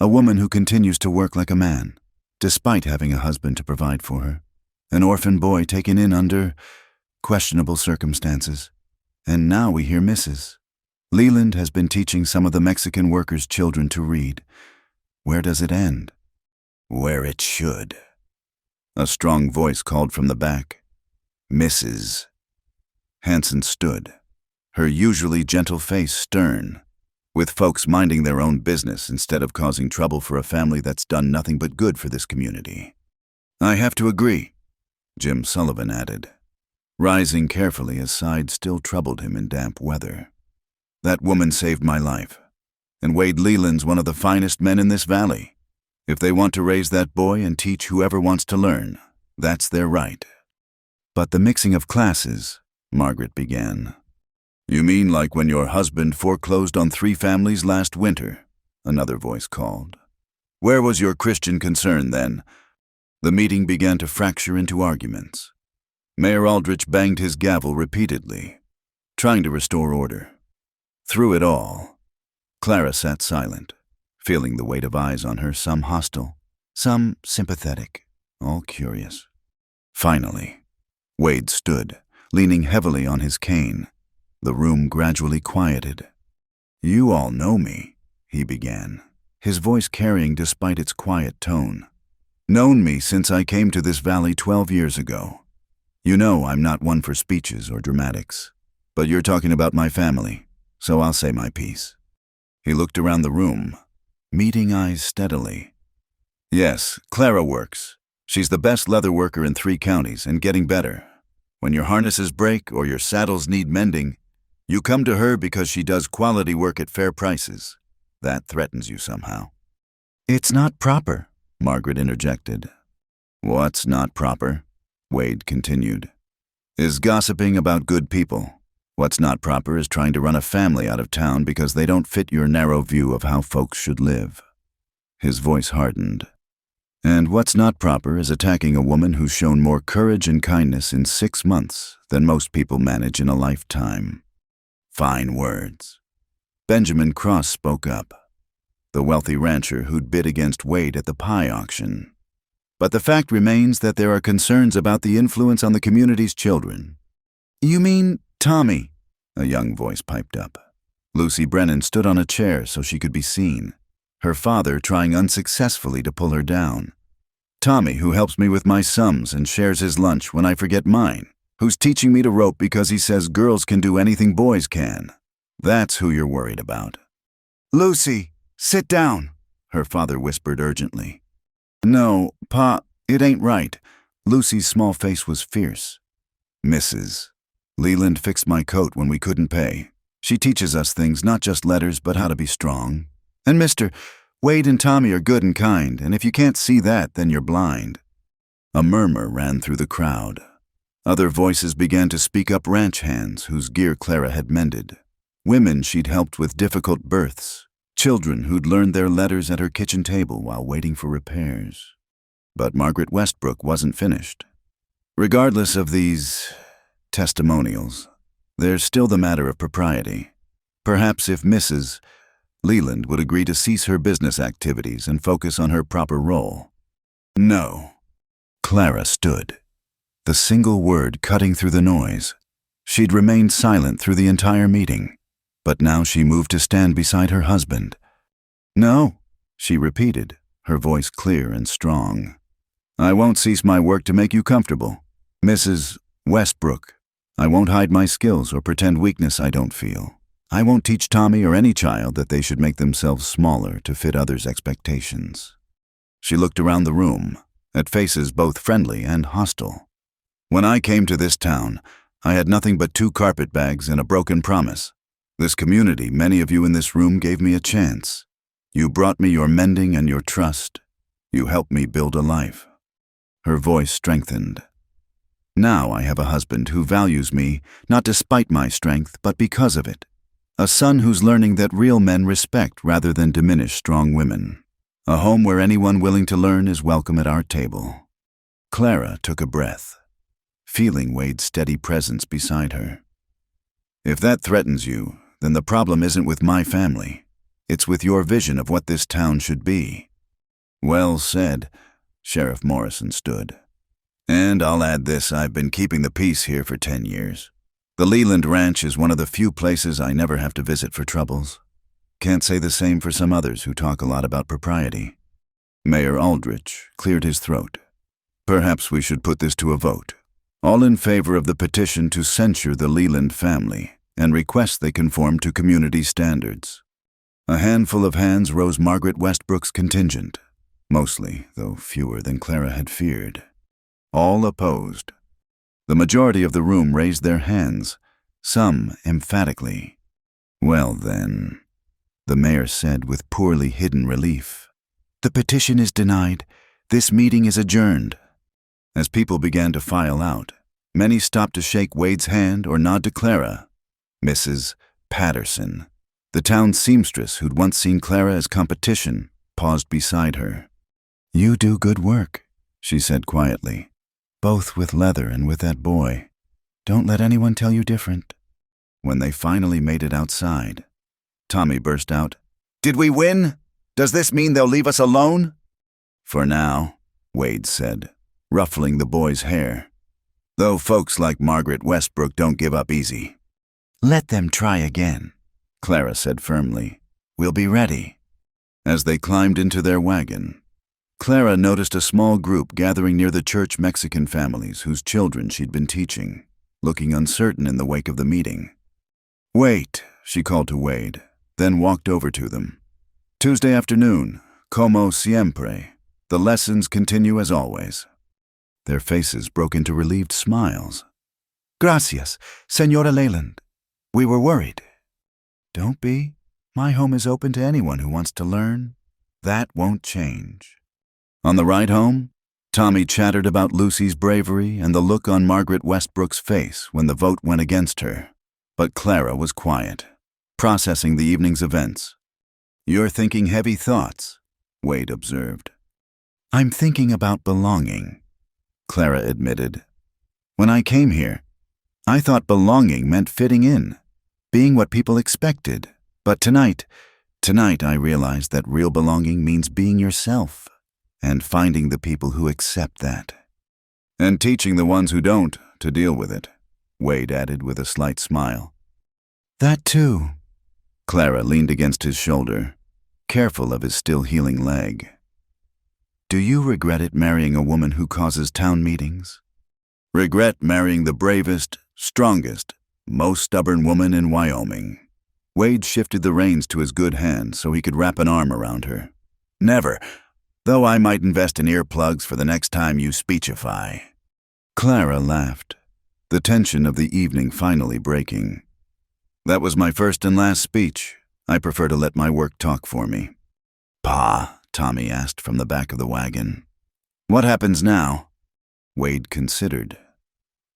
A woman who continues to work like a man, despite having a husband to provide for her. An orphan boy taken in under questionable circumstances. And now we hear Mrs. Leland has been teaching some of the Mexican workers' children to read. Where does it end?" "Where it should." A strong voice called from the back. "Mrs." Hanson stood, her usually gentle face stern, with folks minding their own business instead of causing trouble for a family that's done nothing but good for this community. "I have to agree," Jim Sullivan added, rising carefully as side still troubled him in damp weather. "That woman saved my life, and Wade Leland's one of the finest men in this valley. If they want to raise that boy and teach whoever wants to learn, that's their right." "But the mixing of classes," Margaret began. "You mean like when your husband foreclosed on 3 families last winter?" another voice called. "Where was your Christian concern then?" The meeting began to fracture into arguments. Mayor Aldrich banged his gavel repeatedly, trying to restore order. Through it all, Clara sat silent, feeling the weight of eyes on her, some hostile, some sympathetic, all curious. Finally, Wade stood, leaning heavily on his cane. The room gradually quieted. "You all know me," he began, his voice carrying despite its quiet tone. "Known me since I came to this valley 12 years ago. You know I'm not one for speeches or dramatics, but you're talking about my family, so I'll say my piece." He looked around the room, meeting eyes steadily. "Yes, Clara works. She's the best leather worker in 3 counties and getting better. When your harnesses break or your saddles need mending, you come to her because she does quality work at fair prices. That threatens you somehow." "It's not proper," Margaret interjected. "What's not proper?" Wade continued. "Is gossiping about good people. What's not proper is trying to run a family out of town because they don't fit your narrow view of how folks should live." His voice hardened. "And what's not proper is attacking a woman who's shown more courage and kindness in 6 months than most people manage in a lifetime." Fine words. Benjamin Cross spoke up, the wealthy rancher who'd bid against Wade at the pie auction. "But the fact remains that there are concerns about the influence on the community's children." "You mean Tommy?" a young voice piped up. Lucy Brennan stood on a chair so she could be seen, her father trying unsuccessfully to pull her down. "Tommy, who helps me with my sums and shares his lunch when I forget mine, who's teaching me to rope because he says girls can do anything boys can. That's who you're worried about." "Lucy, sit down," her father whispered urgently. "No, Pa, it ain't right." Lucy's small face was fierce. "Mrs. Leland fixed my coat when we couldn't pay. She teaches us things, not just letters, but how to be strong. And Mr. Wade and Tommy are good and kind, and if you can't see that, then you're blind." A murmur ran through the crowd. Other voices began to speak up, ranch hands whose gear Clara had mended, women she'd helped with difficult births, children who'd learned their letters at her kitchen table while waiting for repairs. But Margaret Westbrook wasn't finished. "Regardless of these testimonials, there's still the matter of propriety. Perhaps if Mrs. Leland would agree to cease her business activities and focus on her proper role." "No." Clara stood, the single word cutting through the noise. She'd remained silent through the entire meeting, but now she moved to stand beside her husband. "No," she repeated, her voice clear and strong. "I won't cease my work to make you comfortable. Mrs. Westbrook, I won't hide my skills or pretend weakness I don't feel. I won't teach Tommy or any child that they should make themselves smaller to fit others' expectations." She looked around the room, at faces both friendly and hostile. "When I came to this town, I had nothing but 2 carpetbags and a broken promise. This community, many of you in this room, gave me a chance. You brought me your mending and your trust. You helped me build a life." Her voice strengthened. "Now I have a husband who values me, not despite my strength, but because of it. A son who's learning that real men respect rather than diminish strong women. A home where anyone willing to learn is welcome at our table." Clara took a breath, feeling Wade's steady presence beside her. "If that threatens you, then the problem isn't with my family. It's with your vision of what this town should be." "Well said." Sheriff Morrison stood. "And I'll add this, I've been keeping the peace here for 10 years. The Leland Ranch is one of the few places I never have to visit for troubles. Can't say the same for some others who talk a lot about propriety." Mayor Aldrich cleared his throat. "Perhaps we should put this to a vote. All in favor of the petition to censure the Leland family and request they conform to community standards." A handful of hands rose Margaret Westbrook's contingent, mostly, though fewer than Clara had feared. All opposed. The majority of the room raised their hands, some emphatically. "Well then," the mayor said with poorly hidden relief, "the petition is denied. This meeting is adjourned." As people began to file out, many stopped to shake Wade's hand or nod to Clara. Mrs. Patterson, the town seamstress who'd once seen Clara as competition, paused beside her. "You do good work," she said quietly. Both with leather and with that boy. Don't let anyone tell you different. When they finally made it outside, Tommy burst out, "Did we win? Does this mean they'll leave us alone?" "For now," Wade said, ruffling the boy's hair. "Though folks like Margaret Westbrook don't give up easy." "Let them try again," Clara said firmly. "We'll be ready." As they climbed into their wagon, Clara noticed a small group gathering near the church Mexican families whose children she'd been teaching, looking uncertain in the wake of the meeting. "Wait," she called to Wade, then walked over to them. "Tuesday afternoon, como siempre. The lessons continue as always." Their faces broke into relieved smiles. "Gracias, Señora Leyland. We were worried." "Don't be. My home is open to anyone who wants to learn. That won't change." On the ride home, Tommy chattered about Lucy's bravery and the look on Margaret Westbrook's face when the vote went against her. But Clara was quiet, processing the evening's events. "You're thinking heavy thoughts," Wade observed. "I'm thinking about belonging," Clara admitted. "When I came here, I thought belonging meant fitting in, being what people expected. But tonight I realized that real belonging means being yourself and finding the people who accept that." "And teaching the ones who don't to deal with it," Wade added with a slight smile. "That too." Clara leaned against his shoulder, careful of his still healing leg. "Do you regret it marrying a woman who causes town meetings?" "Regret marrying the bravest, strongest, most stubborn woman in Wyoming." Wade shifted the reins to his good hand so he could wrap an arm around her. "Never, though I might invest in earplugs for the next time you speechify." Clara laughed, the tension of the evening finally breaking. "That was my first and last speech. I prefer to let my work talk for me." "Pa," Tommy asked from the back of the wagon. "What happens now?" Wade considered.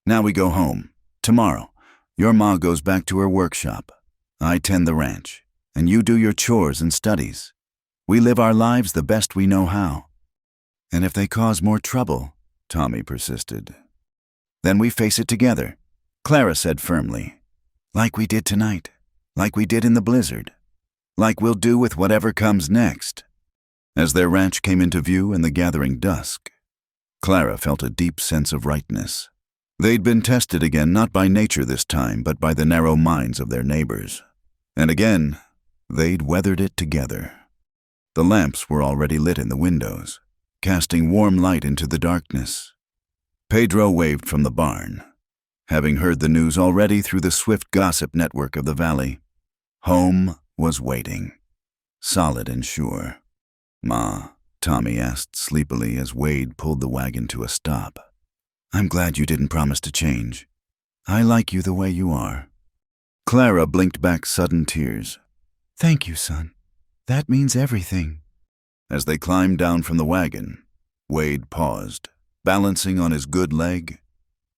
"Now we go home. Tomorrow, your ma goes back to her workshop. I tend the ranch, and you do your chores and studies. We live our lives the best we know how." "And if they cause more trouble," Tommy persisted. "then we face it together," Clara said firmly. "Like we did tonight, like we did in the blizzard, like we'll do with whatever comes next." As their ranch came into view in the gathering dusk, Clara felt a deep sense of rightness. They'd been tested again not by nature this time, but by the narrow minds of their neighbors. And again, they'd weathered it together. The lamps were already lit in the windows, casting warm light into the darkness. Pedro waved from the barn, having heard the news already through the swift gossip network of the valley. Home was waiting, solid and sure. "Ma," Tommy asked sleepily as Wade pulled the wagon to a stop. "I'm glad you didn't promise to change. I like you the way you are." Clara blinked back sudden tears. "Thank you, son. That means everything." As they climbed down from the wagon, Wade paused, balancing on his good leg.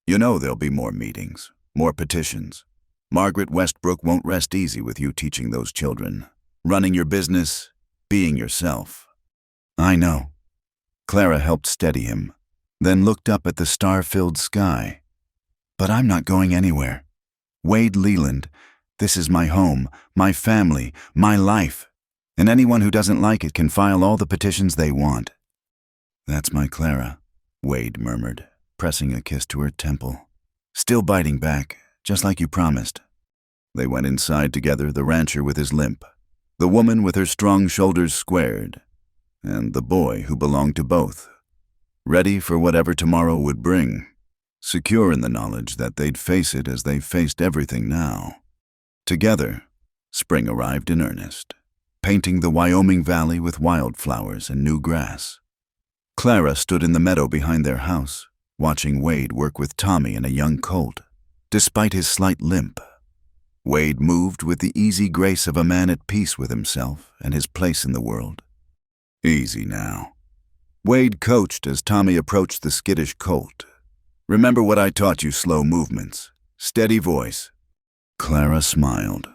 "You know there'll be more meetings, more petitions. Margaret Westbrook won't rest easy with you teaching those children, running your business, being yourself." "I know." Clara helped steady him, then looked up at the star-filled sky. "But I'm not going anywhere. Wade Leland, this is my home, my family, my life. And anyone who doesn't like it can file all the petitions they want." "That's my Clara," Wade murmured, pressing a kiss to her temple. "Still biting back, just like you promised." They went inside together, the rancher with his limp, the woman with her strong shoulders squared, and the boy who belonged to both, ready for whatever tomorrow would bring, secure in the knowledge that they'd face it as they faced everything now. Together, spring arrived in earnest, painting the Wyoming Valley with wildflowers and new grass. Clara stood in the meadow behind their house, watching Wade work with Tommy and a young colt. Despite his slight limp, Wade moved with the easy grace of a man at peace with himself and his place in the world. "Easy now," Wade coached as Tommy approached the skittish colt. "Remember what I taught you, slow movements, steady voice." Clara smiled,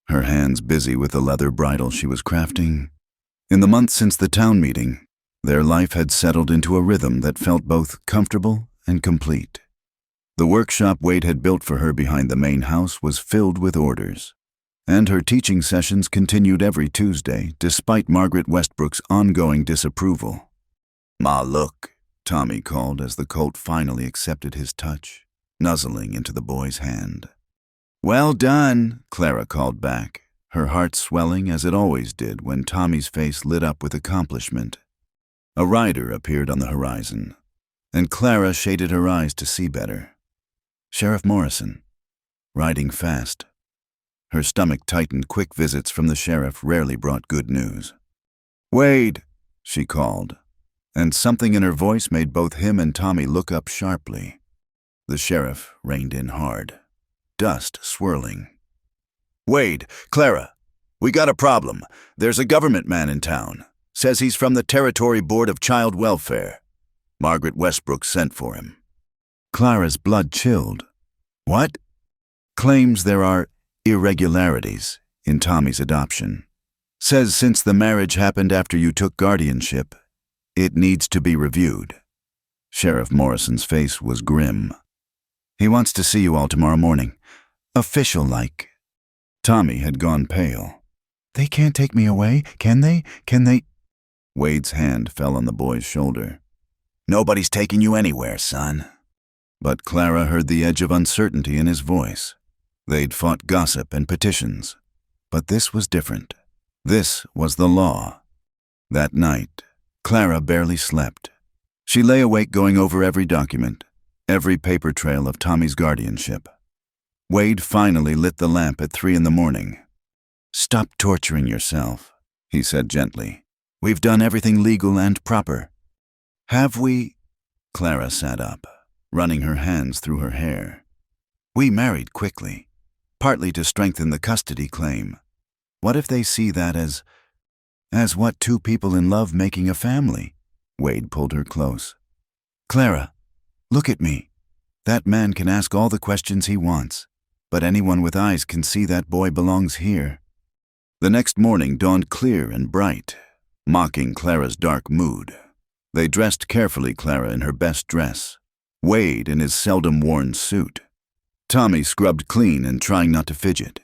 her hands busy with the leather bridle she was crafting. In the months since the town meeting, their life had settled into a rhythm that felt both comfortable and complete. The workshop Wade had built for her behind the main house was filled with orders, and her teaching sessions continued every Tuesday despite Margaret Westbrook's ongoing disapproval. "Ma, look," Tommy called as the colt finally accepted his touch, nuzzling into the boy's hand. "Well done," Clara called back, her heart swelling as it always did when Tommy's face lit up with accomplishment. A rider appeared on the horizon, and Clara shaded her eyes to see better. Sheriff Morrison, riding fast. Her stomach tightened. Quick visits from the sheriff rarely brought good news. "Wade," she called, and something in her voice made both him and Tommy look up sharply. The sheriff reined in hard, dust swirling. "Wade, Clara, we got a problem. There's a government man in town. Says he's from the Territory Board of Child Welfare. Margaret Westbrook sent for him." Clara's blood chilled. "What?" "Claims there are irregularities in Tommy's adoption. Says since the marriage happened after you took guardianship, it needs to be reviewed." Sheriff Morrison's face was grim. "He wants to see you all tomorrow morning. Official-like." Tommy had gone pale. "They can't take me away, can they? Can they?" Wade's hand fell on the boy's shoulder. "Nobody's taking you anywhere, son." But Clara heard the edge of uncertainty in his voice. They'd fought gossip and petitions, but this was different. This was the law. That night, Clara barely slept. She lay awake going over every document, every paper trail of Tommy's guardianship. Wade finally lit the lamp at 3 a.m. "Stop torturing yourself," he said gently. "We've done everything legal and proper." "Have we?" Clara sat up, running her hands through her hair. "We married quickly, partly to strengthen the custody claim. What if they see that as what, two people in love making a family?" Wade pulled her close. "Clara, look at me. That man can ask all the questions he wants, but anyone with eyes can see that boy belongs here." The next morning dawned clear and bright, mocking Clara's dark mood. They dressed carefully, Clara in her best dress, Wade in his seldom-worn suit. Tommy scrubbed clean and trying not to fidget.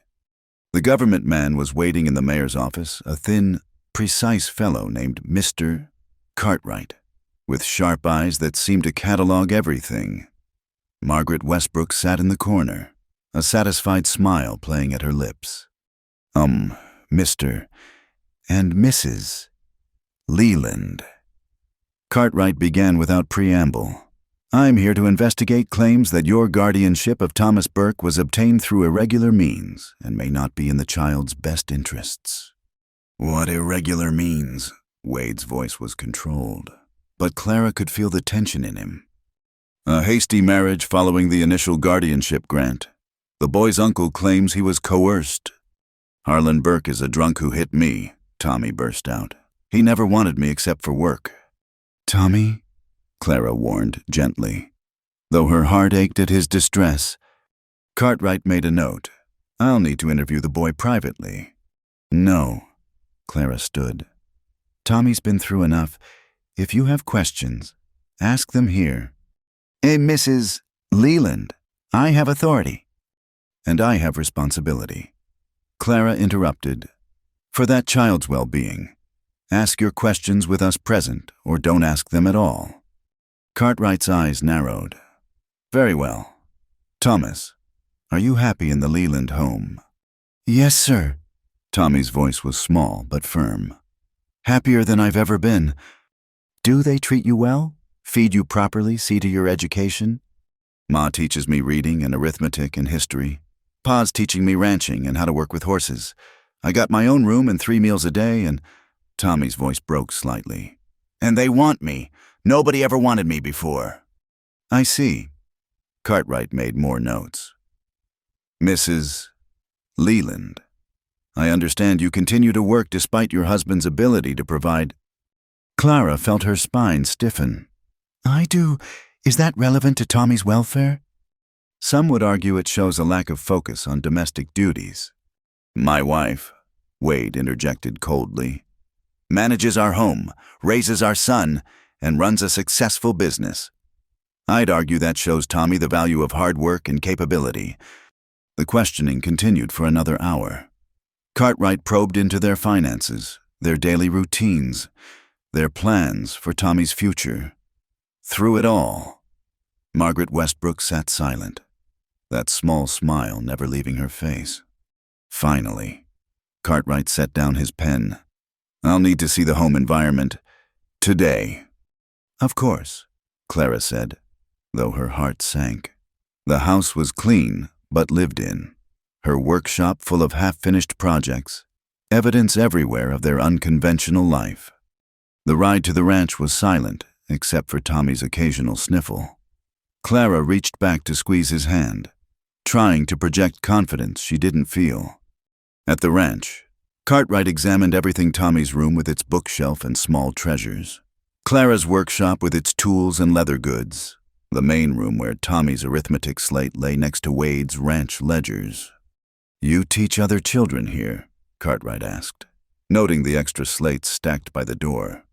The government man was waiting in the mayor's office, a thin, precise fellow named Mr. Cartwright, with sharp eyes that seemed to catalog everything. Margaret Westbrook sat in the corner, a satisfied smile playing at her lips. Mr. and Mrs. Leland. Cartwright began without preamble. "I'm here to investigate claims that your guardianship of Thomas Burke was obtained through irregular means and may not be in the child's best interests." "What irregular means?" Wade's voice was controlled, but Clara could feel the tension in him. "A hasty marriage following the initial guardianship grant. The boy's uncle claims he was coerced." "Harlan Burke is a drunk who hit me," Tommy burst out. "He never wanted me except for work." "Tommy," Clara warned gently, though her heart ached at his distress. Cartwright made a note. "I'll need to interview the boy privately." "No." Clara stood. "Tommy's been through enough. If you have questions, ask them here." Mrs. Leland, I have authority." "And I have responsibility." Clara interrupted. "For that child's well-being. Ask your questions with us present, or don't ask them at all." Cartwright's eyes narrowed. "Very well. Thomas, are you happy in the Leland home?" "Yes, sir." Tommy's voice was small but firm. "Happier than I've ever been. Do they treat you well? Feed you properly? See to your education?" "Ma teaches me reading and arithmetic and history. Pa's teaching me ranching and how to work with horses. I got my own room and 3 meals a day and—" Tommy's voice broke slightly. "And they want me. Nobody ever wanted me before." "I see." Cartwright made more notes. "Mrs. Leland, I understand you continue to work despite your husband's ability to provide—" Clara felt her spine stiffen. "I do. Is that relevant to Tommy's welfare?" "Some would argue it shows a lack of focus on domestic duties." "My wife," Wade interjected coldly, "manages our home, raises our son, and runs a successful business." I'd argue that shows Tommy the value of hard work and capability. The questioning continued for another hour. Cartwright probed into their finances, their daily routines, their plans for Tommy's future. Through it all, Margaret Westbrook sat silent, that small smile never leaving her face. Finally, Cartwright set down his pen. I'll need to see the home environment today. Of course, Clara said, though her heart sank. The house was clean, but lived in. Her workshop full of half-finished projects, evidence everywhere of their unconventional life. The ride to the ranch was silent, except for Tommy's occasional sniffle. Clara reached back to squeeze his hand, trying to project confidence she didn't feel. At the ranch, Cartwright examined everything: Tommy's room with its bookshelf and small treasures, Clara's workshop with its tools and leather goods, the main room where Tommy's arithmetic slate lay next to Wade's ranch ledgers. You teach other children here? Cartwright asked, noting the extra slates stacked by the door.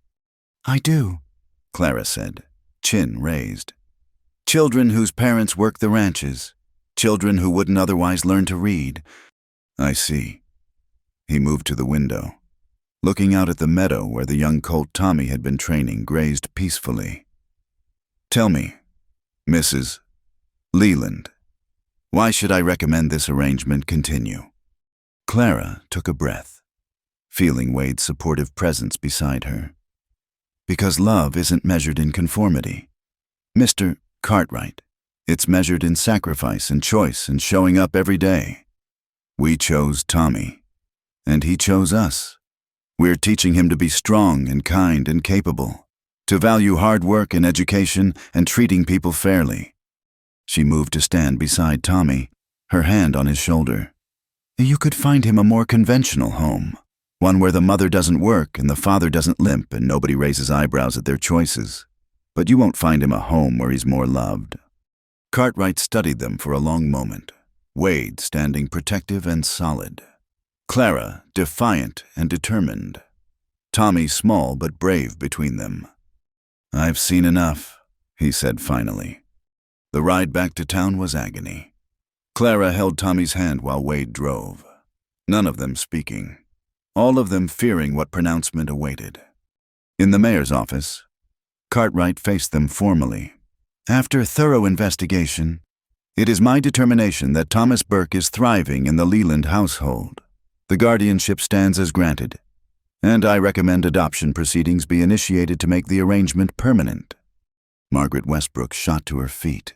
I do, Clara said, chin raised. Children whose parents work the ranches, children who wouldn't otherwise learn to read. I see. He moved to the window, looking out at the meadow where the young colt Tommy had been training grazed peacefully. Tell me, Mrs. Leland, why should I recommend this arrangement continue? Clara took a breath, feeling Wade's supportive presence beside her. Because love isn't measured in conformity. Mr. Cartwright, it's measured in sacrifice and choice and showing up every day. We chose Tommy, and he chose us. We're teaching him to be strong and kind and capable, to value hard work and education and treating people fairly. She moved to stand beside Tommy, her hand on his shoulder. You could find him a more conventional home, one where the mother doesn't work and the father doesn't limp and nobody raises eyebrows at their choices. But you won't find him a home where he's more loved. Cartwright studied them for a long moment, Wade standing protective and solid, Clara defiant and determined, Tommy small but brave between them. I've seen enough, he said finally. The ride back to town was agony. Clara held Tommy's hand while Wade drove, none of them speaking, all of them fearing what pronouncement awaited. In the mayor's office, Cartwright faced them formally. After thorough investigation, it is my determination that Thomas Burke is thriving in the Leland household. The guardianship stands as granted, and I recommend adoption proceedings be initiated to make the arrangement permanent. Margaret Westbrook shot to her feet.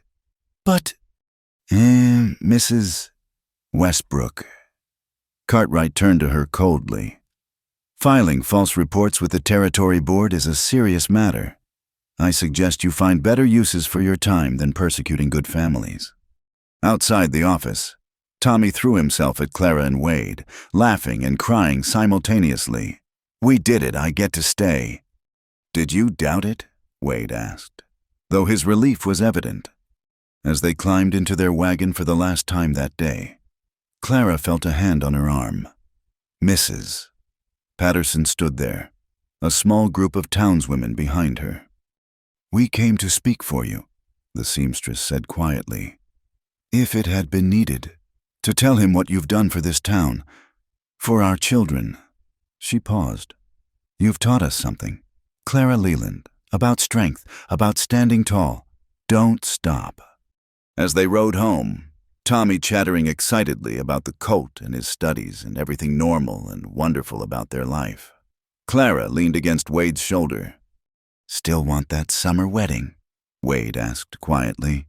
But, Mrs. Westbrook. Cartwright turned to her coldly. Filing false reports with the Territory Board is a serious matter. I suggest you find better uses for your time than persecuting good families. Outside the office, Tommy threw himself at Clara and Wade, laughing and crying simultaneously. We did it, I get to stay. Did you doubt it? Wade asked, though his relief was evident. As they climbed into their wagon for the last time that day, Clara felt a hand on her arm. Mrs. Patterson stood there, a small group of townswomen behind her. We came to speak for you, the seamstress said quietly. If it had been needed, to tell him what you've done for this town, for our children. She paused. You've taught us something, Clara Leland, about strength, about standing tall. Don't stop. As they rode home, Tommy chattering excitedly about the colt and his studies and everything normal and wonderful about their life. Clara leaned against Wade's shoulder. Still want that summer wedding? Wade asked quietly.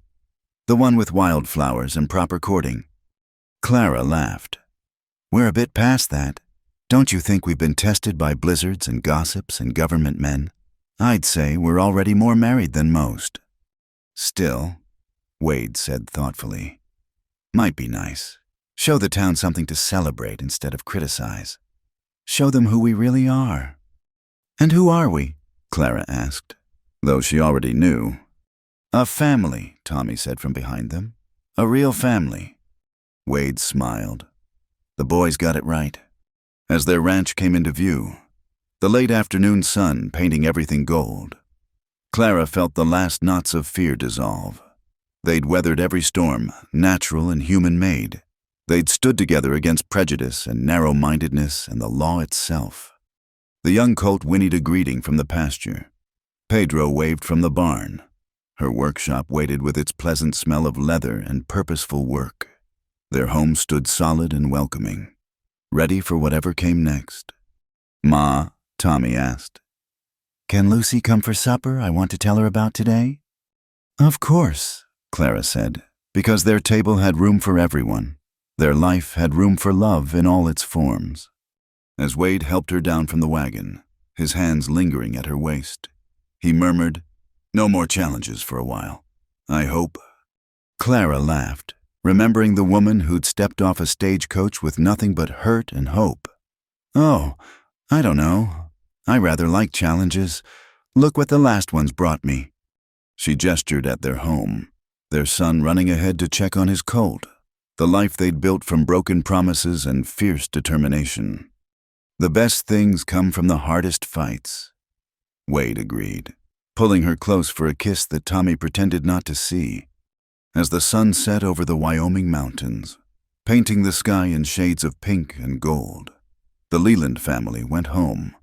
The one with wildflowers and proper courting. Clara laughed. We're a bit past that. Don't you think we've been tested by blizzards and gossips and government men? I'd say we're already more married than most. Still, Wade said thoughtfully, might be nice. Show the town something to celebrate instead of criticize. Show them who we really are. And who are we? Clara asked, though she already knew. A family, Tommy said from behind them. A real family. Wade smiled. The boys got it right. As their ranch came into view, the late afternoon sun painting everything gold, Clara felt the last knots of fear dissolve. They'd weathered every storm, natural and human-made. They'd stood together against prejudice and narrow-mindedness and the law itself. The young colt whinnied a greeting from the pasture. Pedro waved from the barn. Her workshop waited with its pleasant smell of leather and purposeful work. Their home stood solid and welcoming, ready for whatever came next. "Ma," Tommy asked, "Can Lucy come for supper I want to tell her about today?" "Of course," Clara said, because their table had room for everyone. Their life had room for love in all its forms. As Wade helped her down from the wagon, his hands lingering at her waist, he murmured, "No more challenges for a while, I hope." Clara laughed, remembering the woman who'd stepped off a stagecoach with nothing but hurt and hope. "Oh, I don't know. I rather like challenges. Look what the last ones brought me." She gestured at their home, their son running ahead to check on his colt, the life they'd built from broken promises and fierce determination. "The best things come from the hardest fights," Wade agreed, pulling her close for a kiss that Tommy pretended not to see. As the sun set over the Wyoming mountains, painting the sky in shades of pink and gold, the Leland family went home.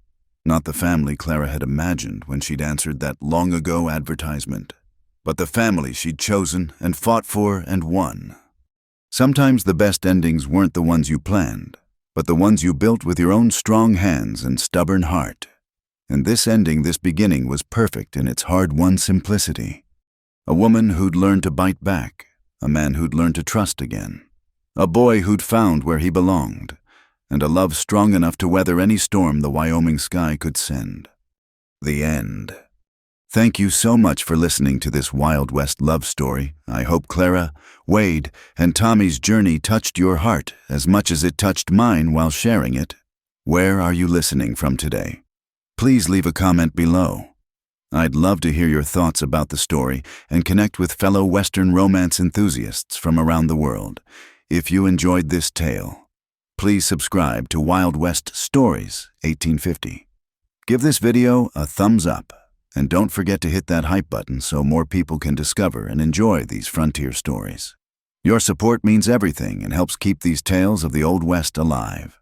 Not the family Clara had imagined when she'd answered that long-ago advertisement, but the family she'd chosen and fought for and won. Sometimes the best endings weren't the ones you planned, but the ones you built with your own strong hands and stubborn heart. And this beginning was perfect in its hard-won simplicity. A woman who'd learned to bite back, a man who'd learned to trust again, a boy who'd found where he belonged, and a love strong enough to weather any storm the Wyoming sky could send. The end. Thank you so much for listening to this Wild West love story. I hope Clara, Wade, and Tommy's journey touched your heart as much as it touched mine while sharing it. Where are you listening from today? Please leave a comment below. I'd love to hear your thoughts about the story and connect with fellow Western romance enthusiasts from around the world. If you enjoyed this tale, please subscribe to Wild West Stories 1850. Give this video a thumbs up, and don't forget to hit that hype button so more people can discover and enjoy these frontier stories. Your support means everything and helps keep these tales of the Old West alive.